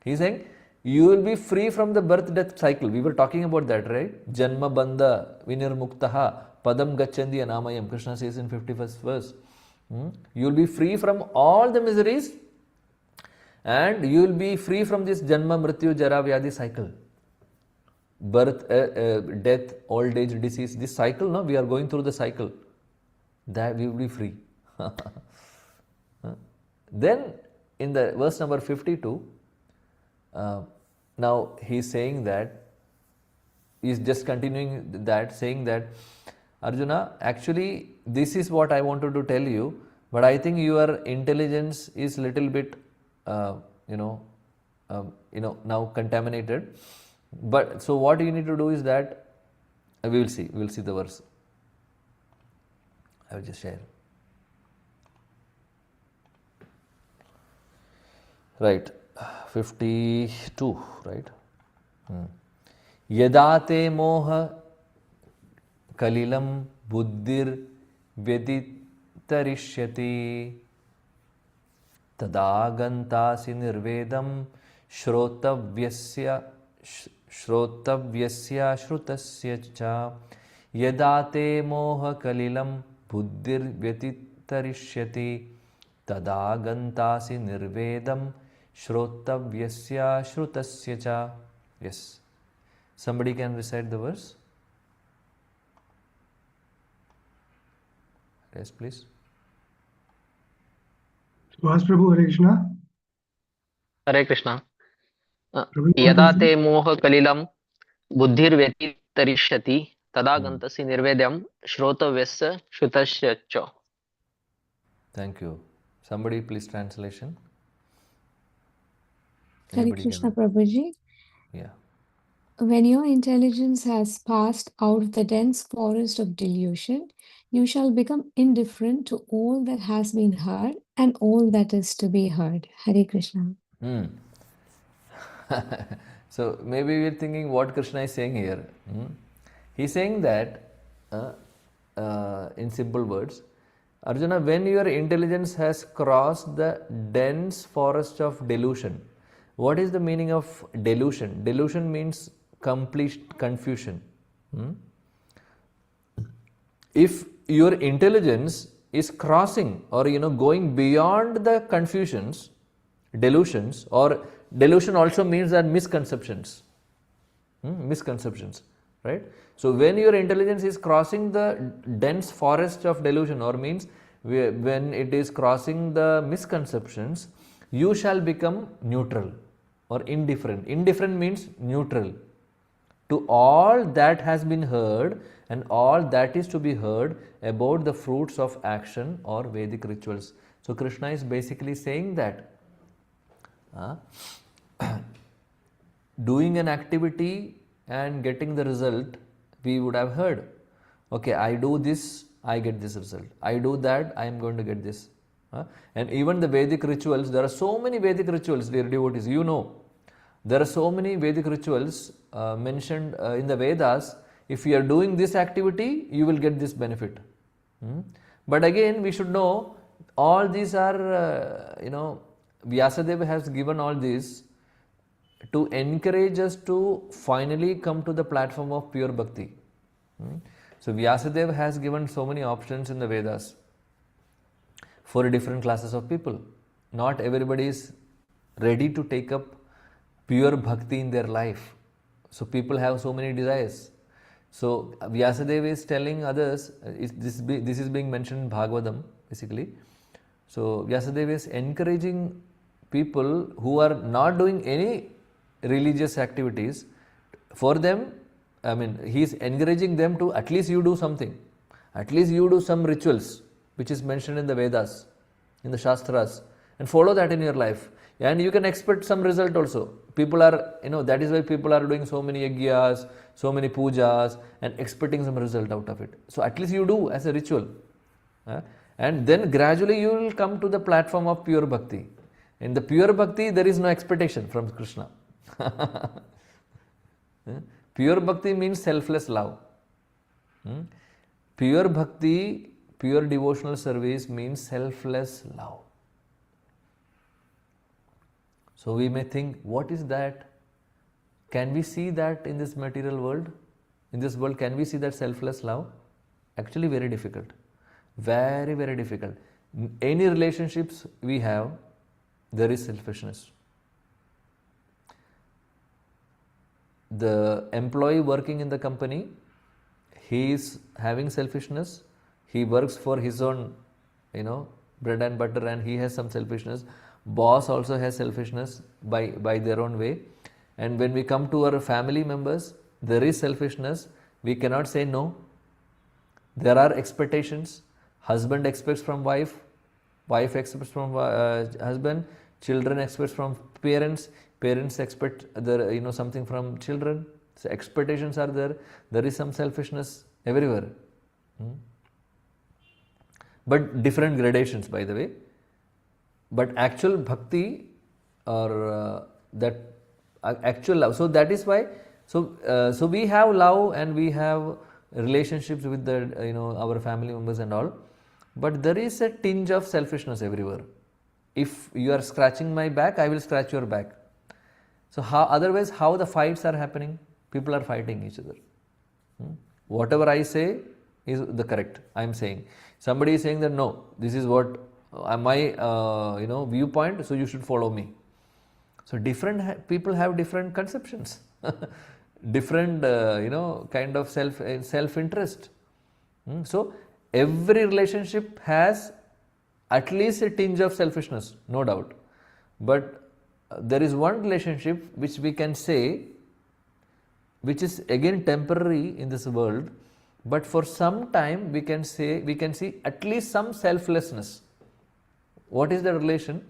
He is saying, you will be free from the birth-death cycle. We were talking about that, right? Janma bandha vinirmuktaha padam gacchandi anamayam. Krishna says in 51st verse. You will be free from all the miseries and you will be free from this janma mrityu jara vyadi cycle. Birth, death, old age, disease. This cycle, no? We are going through the cycle. That we will be free. Then in the verse number 52, now he is saying that, he is just continuing that, saying that, Arjuna, actually this is what I wanted to tell you, but I think your intelligence is little bit, now contaminated. But so what you need to do is that, we will see the verse. I will just share. Right. 52, right? Yadate moha kalilam buddhir vyaditarishyati tadagantasi nirvedam shrotavyasya shrutasya cha yadate moha kalilam buddhir vyaditarishyati tadagantasi nirvedam shrotavyasya shrutasya cha. Yes. Somebody can recite the verse? Yes, please. Subhas Prabhu, Hare Krishna. Hare Krishna. Yada te moha kalilam buddhir vyatirishyati tada gantasi nirvedyam shrotavyasya shrutasya cha. Thank you. Somebody please translation. Hare Krishna Prabhuji. Yeah. When your intelligence has passed out of the dense forest of delusion, you shall become indifferent to all that has been heard and all that is to be heard. Hare Krishna. Hmm. So maybe we're thinking what Krishna is saying here. He's saying that, in simple words, Arjuna, when your intelligence has crossed the dense forest of delusion, what is the meaning of delusion? Delusion means complete confusion. If your intelligence is crossing or going beyond the confusions, delusions, or delusion also means that misconceptions, misconceptions, right? So when your intelligence is crossing the dense forest of delusion, or means when it is crossing the misconceptions, you shall become neutral or indifferent. Indifferent means neutral to all that has been heard and all that is to be heard about the fruits of action or Vedic rituals. So Krishna is basically saying that doing an activity and getting the result, we would have heard, okay, I do this, I get this result. I do that, I am going to get this. And even the Vedic rituals, there are so many Vedic rituals, dear devotees, there are so many Vedic rituals mentioned in the Vedas. If you are doing this activity, you will get this benefit. But again, we should know all these are, Vyasadeva has given all these to encourage us to finally come to the platform of pure bhakti. So Vyasadeva has given so many options in the Vedas for different classes of people. Not everybody is ready to take up pure bhakti in their life. So people have so many desires. So Vyasadeva is telling others, this is being mentioned in Bhagavatam basically. So Vyasadeva is encouraging people who are not doing any religious activities. For them, he is encouraging them to at least you do something. At least you do some rituals which is mentioned in the Vedas, in the Shastras, and follow that in your life. And you can expect some result also. People are, that is why people are doing so many yajnas, so many pujas, and expecting some result out of it. So at least you do as a ritual. And then gradually you will come to the platform of pure bhakti. In the pure bhakti, there is no expectation from Krishna. Pure bhakti means selfless love. Pure bhakti, pure devotional service means selfless love. So we may think, what is that? Can we see that in this material world? In this world, can we see that selfless love? Actually, very difficult. Very, very difficult. Any relationships we have, there is selfishness. The employee working in the company, he is having selfishness. He works for his own, bread and butter, and he has some selfishness. Boss also has selfishness by their own way. And when we come to our family members, there is selfishness. We cannot say no. There are expectations. Husband expects from wife expects from husband, children expect from parents expect something from children. So expectations are there. There is some selfishness everywhere. But different gradations, by the way. But actual bhakti or that actual love. So that is why. So we have love and we have relationships with our family members and all. But there is a tinge of selfishness everywhere. If you are scratching my back, I will scratch your back. So otherwise, how the fights are happening? People are fighting each other. Whatever I say is the correct. I am saying. Somebody is saying that no, this is what my viewpoint, so you should follow me. So different people have different conceptions, different kind of self-interest. So every relationship has at least a tinge of selfishness, no doubt. But there is one relationship which we can say, which is again temporary in this world, but for some time we can see at least some selflessness. What is the relation?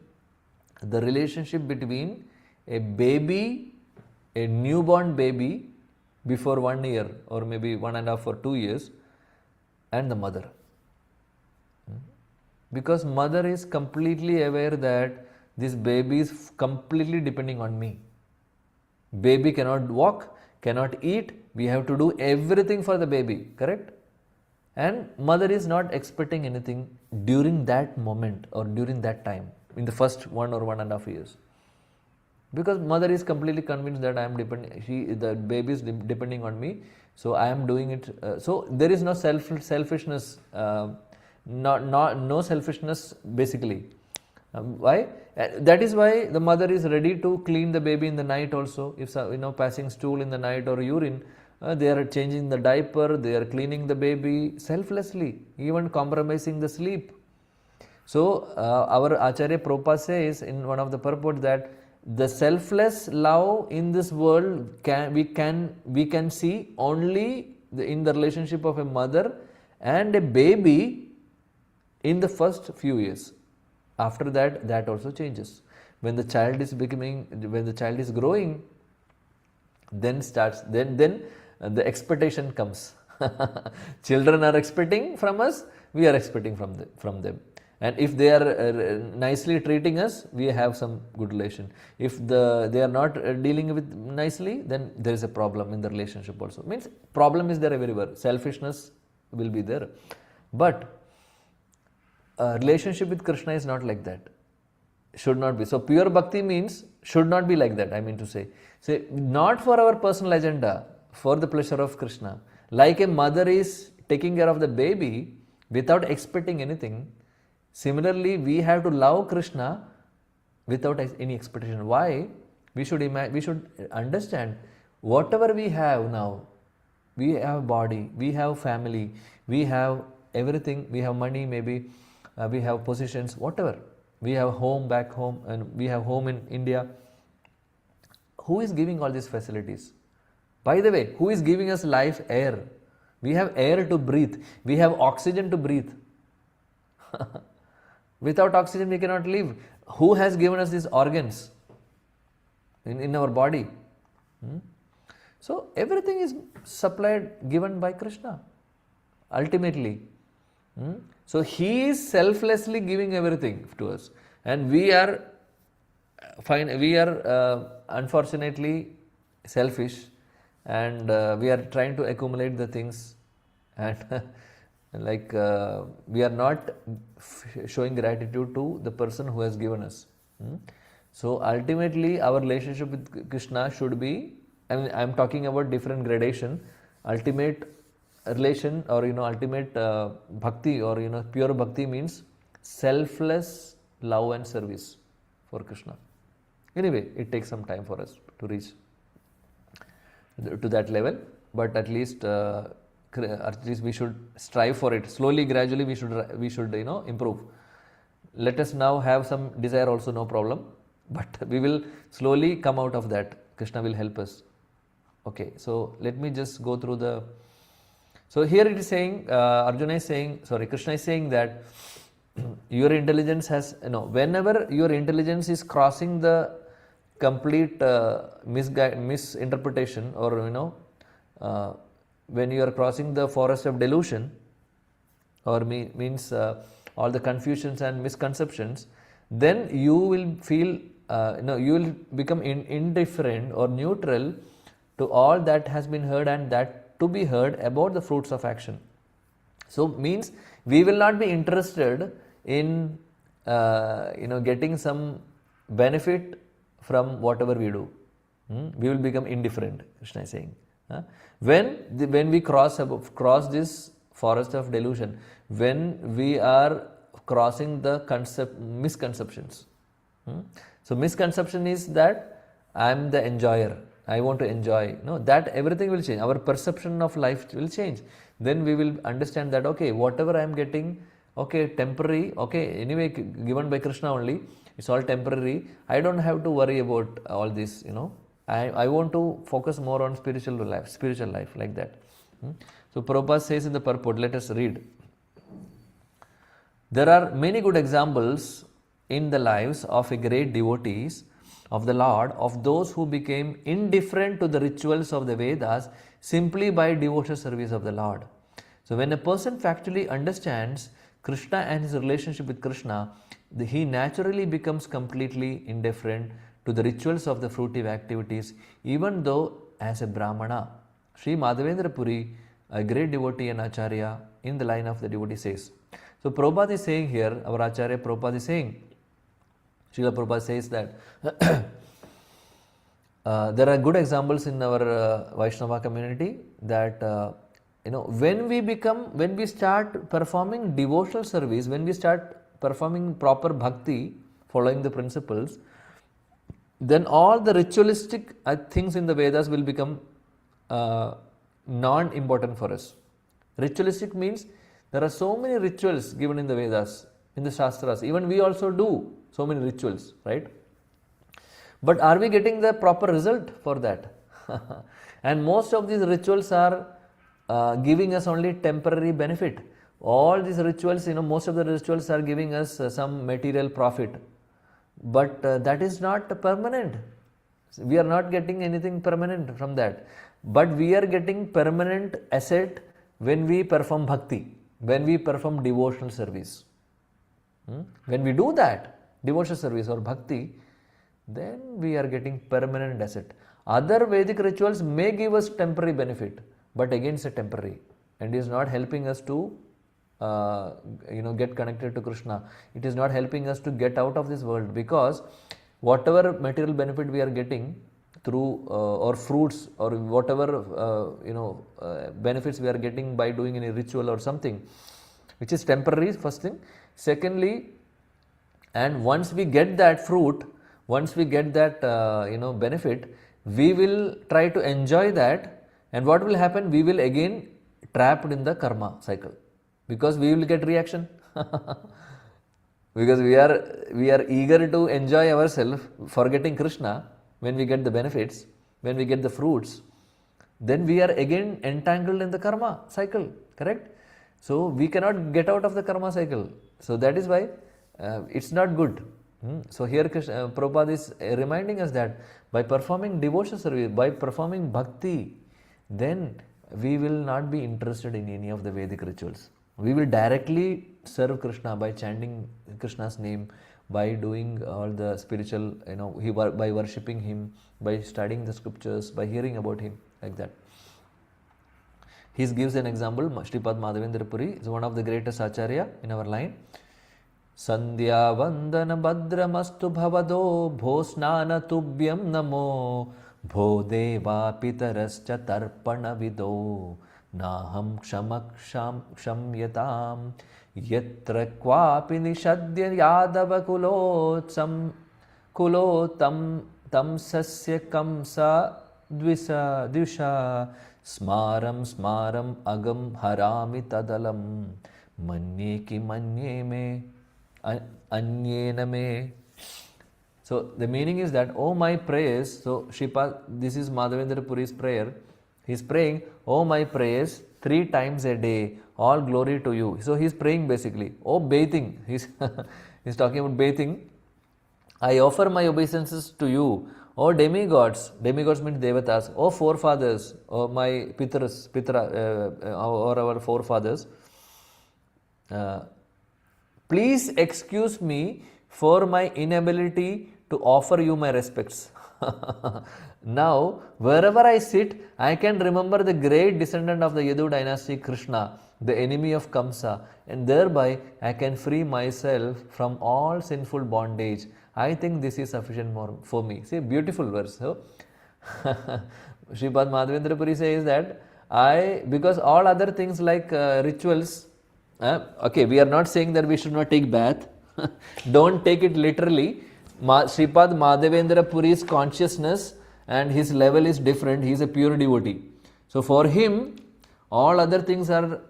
The relationship between a baby, a newborn baby, before 1 year or maybe 1.5 or 2 years, and the mother. Because mother is completely aware that this baby is completely depending on me. Baby cannot walk, cannot eat, we have to do everything for the baby, correct? And mother is not expecting anything during that moment or during that time, in the first 1 or 1.5 years. Because mother is completely convinced that I am the baby is depending on me, so I am doing it. So there is no selfishness, no selfishness basically. Why? That is why the mother is ready to clean the baby in the night also. If passing stool in the night or urine, they are changing the diaper, they are cleaning the baby selflessly, even compromising the sleep. So our Acharya Prabhupada says in one of the purport that the selfless love in this world we can see only in the relationship of a mother and a baby in the first few years. After that, that also changes. When the child is growing, then the expectation comes. Children are expecting from us, we are expecting from them. And if they are nicely treating us, we have some good relation. If they are not dealing with nicely, then there is a problem in the relationship also. Means problem is there everywhere. Selfishness will be there. But relationship with Krishna is not like that. Should not be. So pure bhakti means should not be like that, I mean to say. Say not for our personal agenda, for the pleasure of Krishna. Like a mother is taking care of the baby without expecting anything, similarly we have to love Krishna without any expectation. Why? We should understand whatever we have now. We have body, we have family, we have everything, we have money maybe, we have positions, whatever. We have home back home and we have home in India. Who is giving all these facilities? By the way, who is giving us life, air? We have air to breathe. We have oxygen to breathe. Without oxygen we cannot live. Who has given us these organs in our body? So everything is supplied, given by Krishna ultimately. So he is selflessly giving everything to us, and we are unfortunately selfish, and we are trying to accumulate the things, and we are not showing gratitude to the person who has given us. So ultimately our relationship with Krishna should be, I mean I am talking about different gradation. Ultimate relation or ultimate bhakti or pure bhakti means selfless love and service for Krishna. Anyway, it takes some time for us to reach to that level, but at least we should strive for it. Slowly, gradually we should improve. Let us now have some desire also, no problem, but we will slowly come out of that. Krishna will help us. Okay, so let me just go through the. So here it is saying, Krishna is saying that your intelligence has, whenever your intelligence is crossing the complete misinterpretation or, when you are crossing the forest of delusion or means all the confusions and misconceptions, then you will feel, you will become indifferent or neutral to all that has been heard and that to be heard about the fruits of action. So means we will not be interested in getting some benefit from whatever we do. We will become indifferent, Krishna is saying. When we cross this forest of delusion, when we are crossing the misconceptions. So misconception is that I am the enjoyer. I want to enjoy. No, that everything will change. Our perception of life will change. Then we will understand that, okay, whatever I am getting, okay, temporary, okay, anyway, given by Krishna only, it's all temporary. I don't have to worry about all this, I want to focus more on spiritual life, like that. So Prabhupada says in the purport, let us read. There are many good examples in the lives of a great devotees of the Lord of those who became indifferent to the rituals of the Vedas simply by devotional service of the Lord. So when a person factually understands Krishna and his relationship with Krishna, he naturally becomes completely indifferent to the rituals of the fruitive activities, even though as a Brahmana. Sri Madhavendra Puri, a great devotee and Acharya in the line of the devotee, says. So Prabhupada is saying here, our Acharya Prabhupada is saying, Srila Prabhupada says that there are good examples in our Vaishnava community that when we start performing devotional service, when we start performing proper bhakti, following the principles, then all the ritualistic things in the Vedas will become non-important for us. Ritualistic means there are so many rituals given in the Vedas, in the Shastras. Even we also do so many rituals, right? But are we getting the proper result for that? And most of these rituals are giving us only temporary benefit. All these rituals, most of the rituals are giving us some material profit. But that is not permanent. We are not getting anything permanent from that. But we are getting permanent asset when we perform bhakti, when we perform devotional service. When we do that, devotional service or bhakti, then we are getting permanent asset. Other Vedic rituals may give us temporary benefit, but again it's a temporary and is not helping us to get connected to Krishna. It is not helping us to get out of this world, because whatever material benefit we are getting through or fruits or whatever benefits we are getting by doing any ritual or something, which is temporary, first thing. Secondly, and once we get that fruit, once we get that benefit, we will try to enjoy that, and what will happen? We will again trapped in the karma cycle, because we will get reaction. Because we are eager to enjoy ourselves, forgetting Krishna. When we get the benefits, when we get the fruits, then we are again entangled in the karma cycle, correct? So we cannot get out of the karma cycle. So that is why it's not good. So here Prabhupada is reminding us that by performing devotional service, by performing bhakti, then we will not be interested in any of the Vedic rituals. We will directly serve Krishna by chanting Krishna's name, by doing all the spiritual, by worshipping him, by studying the scriptures, by hearing about him, like that. He gives an example. Sripad Madhavendra Puri is one of the greatest acharya in our line. Sandhya vandana bhadramastu bhavado bhosnana tubhyam namo bho deva pitarascha tarpana vido naham kshamaksham kshamyatam yatra kvapi nishadya yadava kulotam tam sasya kamsa dvisha smaram agam harami tadalam manye ki manye me anyena me. So the meaning is that, oh my prayers, so this is Madhavendra Puri's prayer. He's praying, oh my prayers 3 times a day, all glory to you. So he's praying basically, oh bathing, he's talking about bathing. I offer my obeisances to you, oh demigods means devatas, oh forefathers, oh my or our forefathers. Please excuse me for my inability to offer you my respects. Now, wherever I sit, I can remember the great descendant of the Yadu dynasty, Krishna, the enemy of Kamsa, and thereby I can free myself from all sinful bondage. I think this is sufficient for me. See, beautiful verse. So, Sripad Madhavendra Puri says that because all other things like rituals, okay, we are not saying that we should not take bath. Don't take it literally. Sripad Madhavendra Puri's consciousness and his level is different. He is a pure devotee. So for him, all other things are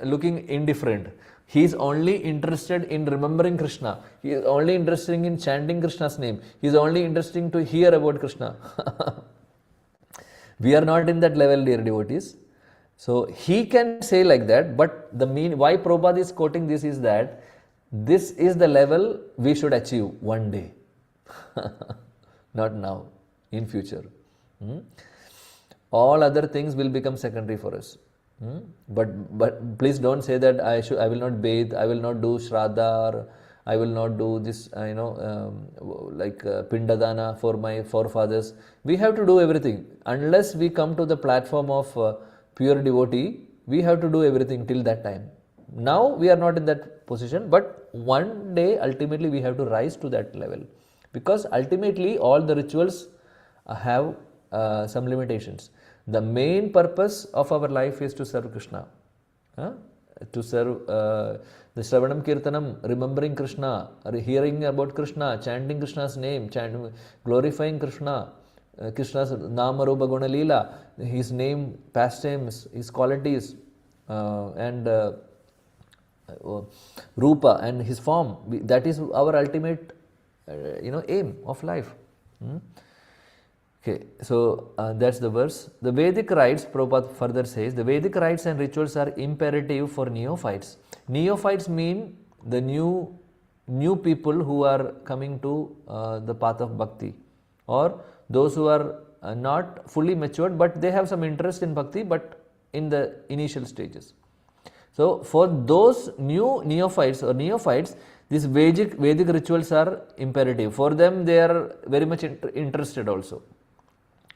looking indifferent. He is only interested in remembering Krishna. He is only interested in chanting Krishna's name. He is only interested to hear about Krishna. We are not in that level, dear devotees. So he can say like that, but why Prabhupada is quoting this is that this is the level we should achieve one day. not now, in future. All other things will become secondary for us. But please don't say that I will not bathe, I will not do shraddha, or I will not do this, pindadana for my forefathers. We have to do everything. Unless we come to the platform of pure devotee, we have to do everything till that time. Now we are not in that position, but one day ultimately we have to rise to that level, because ultimately all the rituals have some limitations. The main purpose of our life is to serve Krishna, to serve the Shravanam Kirtanam, remembering Krishna, hearing about Krishna, chanting Krishna's name, glorifying Krishna, Krishna's Nama Rupa Guna Leela, his name, pastimes, his qualities, and Rupa and his form. That is our ultimate aim of life. Okay, so that's the verse. The Vedic rites, Prabhupada further says, the Vedic rites and rituals are imperative for neophytes. Neophytes mean the new people who are coming to the path of bhakti, or those who are not fully matured, but they have some interest in bhakti, but in the initial stages. So for those new neophytes, these Vedic rituals are imperative. For them, they are very much interested also.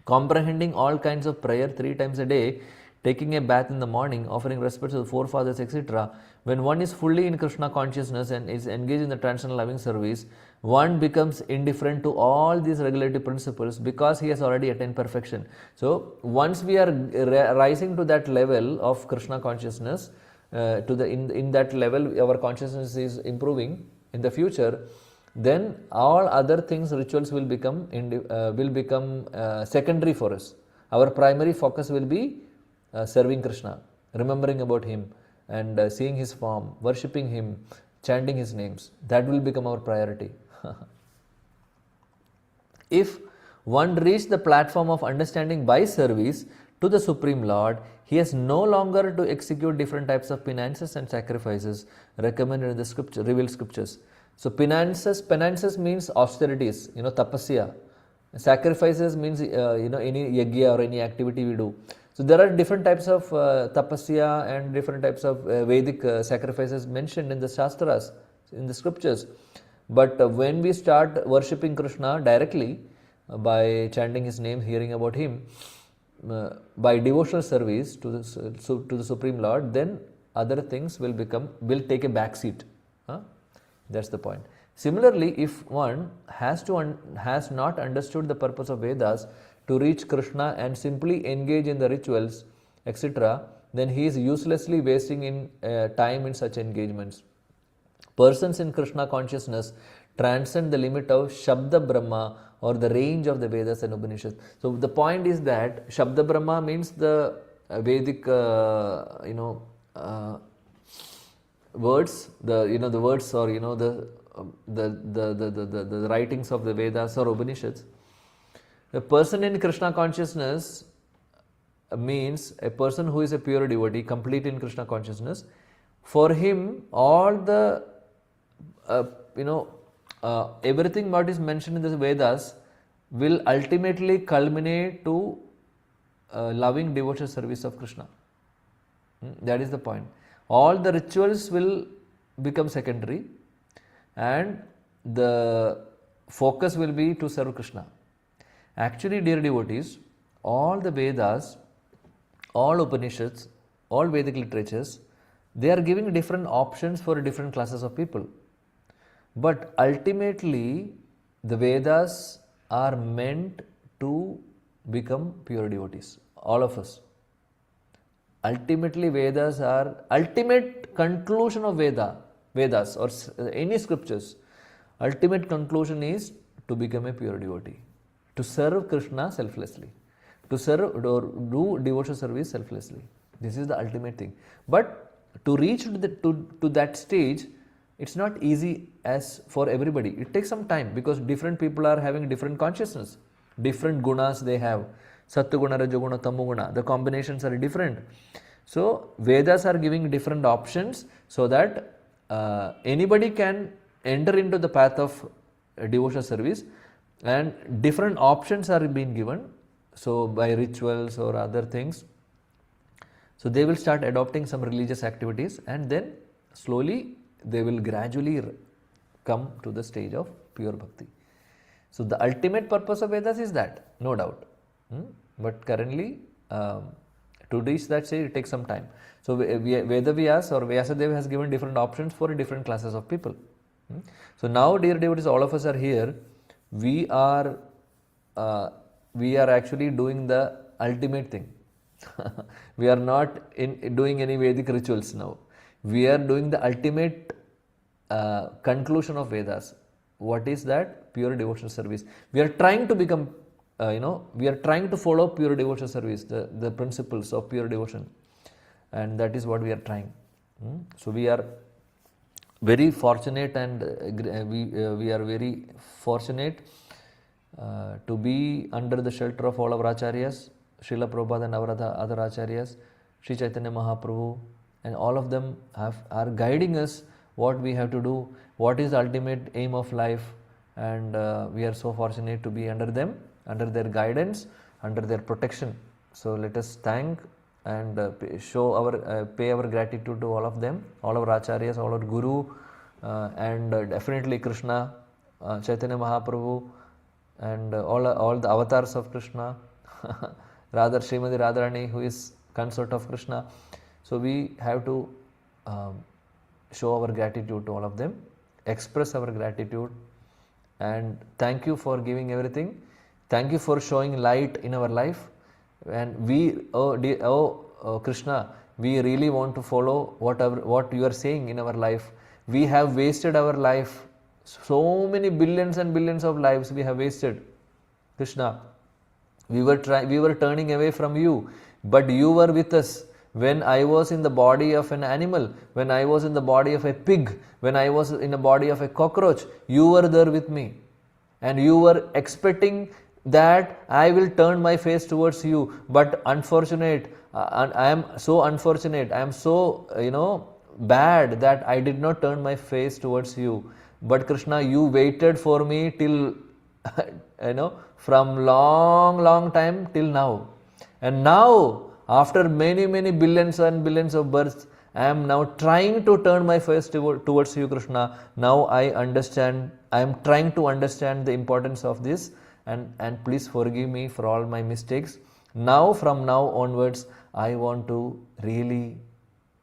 Comprehending all kinds of prayer 3 times a day, taking a bath in the morning, offering respect to the forefathers, etc. When one is fully in Krishna consciousness and is engaged in the transcendental loving service, one becomes indifferent to all these regulative principles because he has already attained perfection. So once we are rising to that level of Krishna consciousness, in that level our consciousness is improving in the future, then all other things, rituals will become secondary for us. Our primary focus will be serving Krishna, remembering about him, and seeing his form, worshipping him, chanting his names. That will become our priority. If one reached the platform of understanding by service to the Supreme Lord, he has no longer to execute different types of penances and sacrifices recommended in the revealed scriptures. So penances means austerities, tapasya. Sacrifices means any yagya or any activity we do. So there are different types of tapasya and different types of Vedic sacrifices mentioned in the Shastras, in the scriptures. But when we start worshipping Krishna directly by chanting his name, hearing about him, by devotional service to the Supreme Lord, then other things will take a back seat. That's the point. Similarly, if one has not understood the purpose of Vedas to reach Krishna and simply engage in the rituals, etc., then he is uselessly wasting time in such engagements. Persons in Krishna consciousness transcend the limit of Shabda Brahma, or the range of the Vedas and Upanishads. So the point is that Shabda Brahma means the Vedic words, the words, or the writings of the Vedas or Upanishads. The person in Krishna consciousness means a person who is a pure devotee, complete in Krishna consciousness. For him, all the everything what is mentioned in the Vedas will ultimately culminate to loving devotional service of Krishna. That is the point. All the rituals will become secondary and the focus will be to serve Krishna. Actually, dear devotees, all the Vedas, all Upanishads, all Vedic literatures, they are giving different options for different classes of people. But ultimately, the Vedas are meant to become pure devotees, all of us. Ultimately, Vedas are ultimate conclusion of Vedas or any scriptures. Ultimate conclusion is to become a pure devotee, to serve Krishna selflessly, to serve or do devotional service selflessly. This is the ultimate thing. But to reach to that stage, it's not easy as for everybody. It takes some time because different people are having different consciousness, different gunas they have. Sattva-guna, Rajoguna, Tamoguna. The combinations are different. So Vedas are giving different options so that anybody can enter into the path of devotional service. and different options are being given. So by rituals or other things, so they will start adopting some religious activities, and then slowly they will gradually come to the stage of pure bhakti. So the ultimate purpose of Vedas is that, no doubt. But currently, to reach that stage, it takes some time. So Veda Vyas or Vyasadeva has given different options for different classes of people. So now, dear devotees, all of us are here. We are actually doing the ultimate thing. We are not doing any Vedic rituals now. We are doing the ultimate conclusion of Vedas. What is that? Pure devotional service. We are trying to become, we are trying to follow pure devotional service, the principles of pure devotion. And that is what we are trying. So we are very fortunate, and we are very fortunate to be under the shelter of all our acharyas, Srila Prabhupada and our other acharyas, Sri Chaitanya Mahaprabhu, and all of them are guiding us what we have to do, what is the ultimate aim of life, and we are so fortunate to be under them, under their guidance, under their protection. So let us thank and pay our gratitude to all of them, all our acharyas, all our guru, and definitely Krishna, Chaitanya Mahaprabhu, and all the avatars of Krishna, rather Srimati Radharani, who is consort of Krishna. So we have to show our gratitude to all of them, express our gratitude, and thank you for giving everything. Thank you for showing light in our life. And we, Krishna, we really want to follow what you are saying in our life. We have wasted our life. So many billions and billions of lives we have wasted. Krishna, we were turning away from you, but you were with us. When I was in the body of an animal, when I was in the body of a pig, when I was in the body of a cockroach, you were there with me. And you were expecting that I will turn my face towards you. But unfortunate, I am so unfortunate, I am so, bad that I did not turn my face towards you. But Krishna, you waited for me till, from long time till now. And now, after many billions and billions of births, I am now trying to turn my face towards you, Krishna. Now I understand, I am trying to understand the importance of this, and please forgive me for all my mistakes. Now, from now onwards, I want to really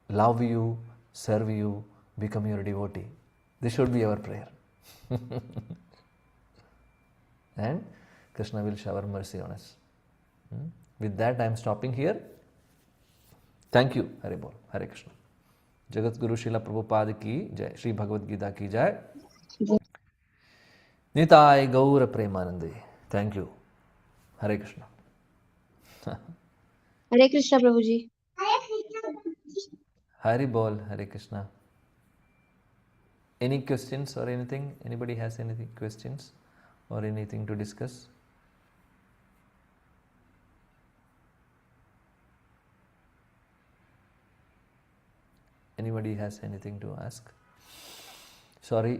love you, serve you, become your devotee. This should be our prayer. And Krishna will shower mercy on us. With that, I am stopping here. Thank you. Hare Bol. Hare Krishna. Jagat Guru Srila Prabhupada ki jai. Shri Bhagavad Gita ki jai. Nitai Gaura Premanande. Thank you. Hare Krishna. Hare Krishna Prabhu ji. Hare Bol. Hare Krishna. Any questions or anything? Anybody has any questions or anything to discuss? Anybody has anything to ask? Sorry,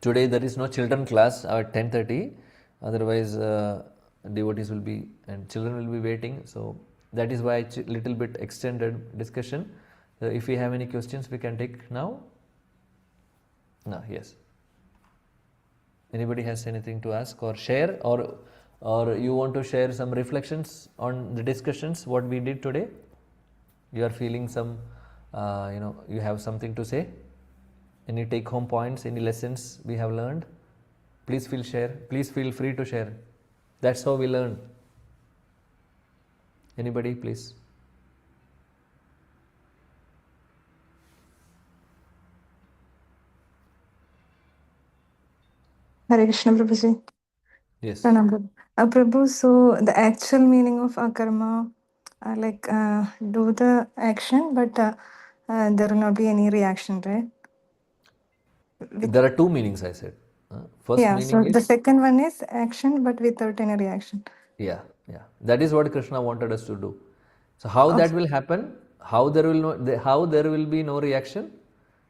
today there is no children class at 10:30. Otherwise, devotees will be and children will be waiting. So that is why it's a little bit extended discussion. If we have any questions, we can take now. No, yes. Anybody has anything to ask or share, or you want to share some reflections on the discussions what we did today? You are feeling some, you have something to say. Any take-home points, any lessons we have learned? Please feel free to share. That's how we learn. Anybody, please? Hare Krishna, Prabhuji. Yes. Pranam, Prabhu. Prabhu, so the actual meaning of akarma, do the action, but there will not be any reaction, right? There are two meanings, I said. First Yeah, meaning so is... the second one is action, but without any reaction. Yeah. That is what Krishna wanted us to do. So how that will happen? How there will be no reaction?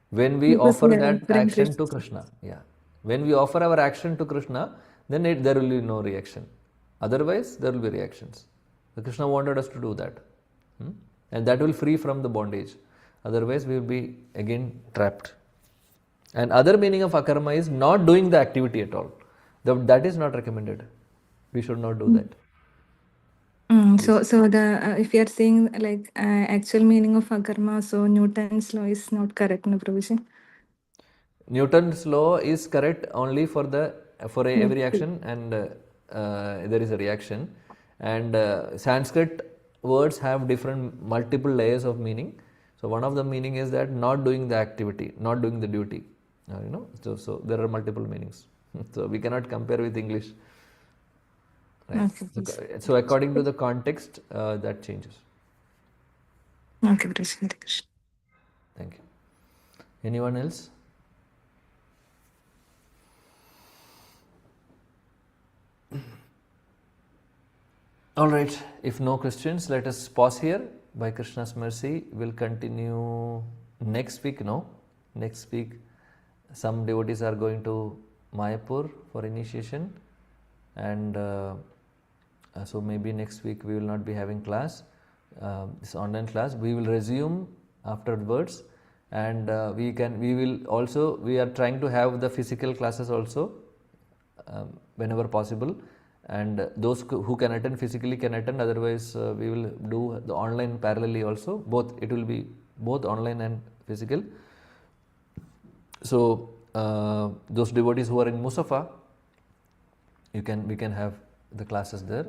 When we Because offer we are that offering action to Krishna. Krishna. Yeah. When we offer our action to Krishna, then there will be no reaction. Otherwise, there will be reactions. So Krishna wanted us to do that. And that will free from the bondage. Otherwise, we will be again trapped. And other meaning of akarma is not doing the activity at all. That is not recommended. We should not do that. So the if you are saying like actual meaning of akarma, so Newton's law is not correct, no Prabhuji? Newton's law is correct only for every action, and there is a reaction. And Sanskrit words have different multiple layers of meaning. So one of the meaning is that not doing the activity, not doing the duty. So there are multiple meanings. So we cannot compare with English. Right? Okay, So according to the context, that changes. Okay, Prabhuji. Hare Krishna. Thank you. Anyone else? All right, if no questions, let us pause here. By Krishna's mercy, we'll continue next week. Next week, some devotees are going to Mayapur for initiation, and so maybe next week we will not be having class, this online class. We will resume afterwards, and we are trying to have the physical classes also whenever possible. And those who can attend physically can attend, otherwise we will do the online parallelly also. Both, it will be both online and physical. So those devotees who are in Musafa, we can have the classes there.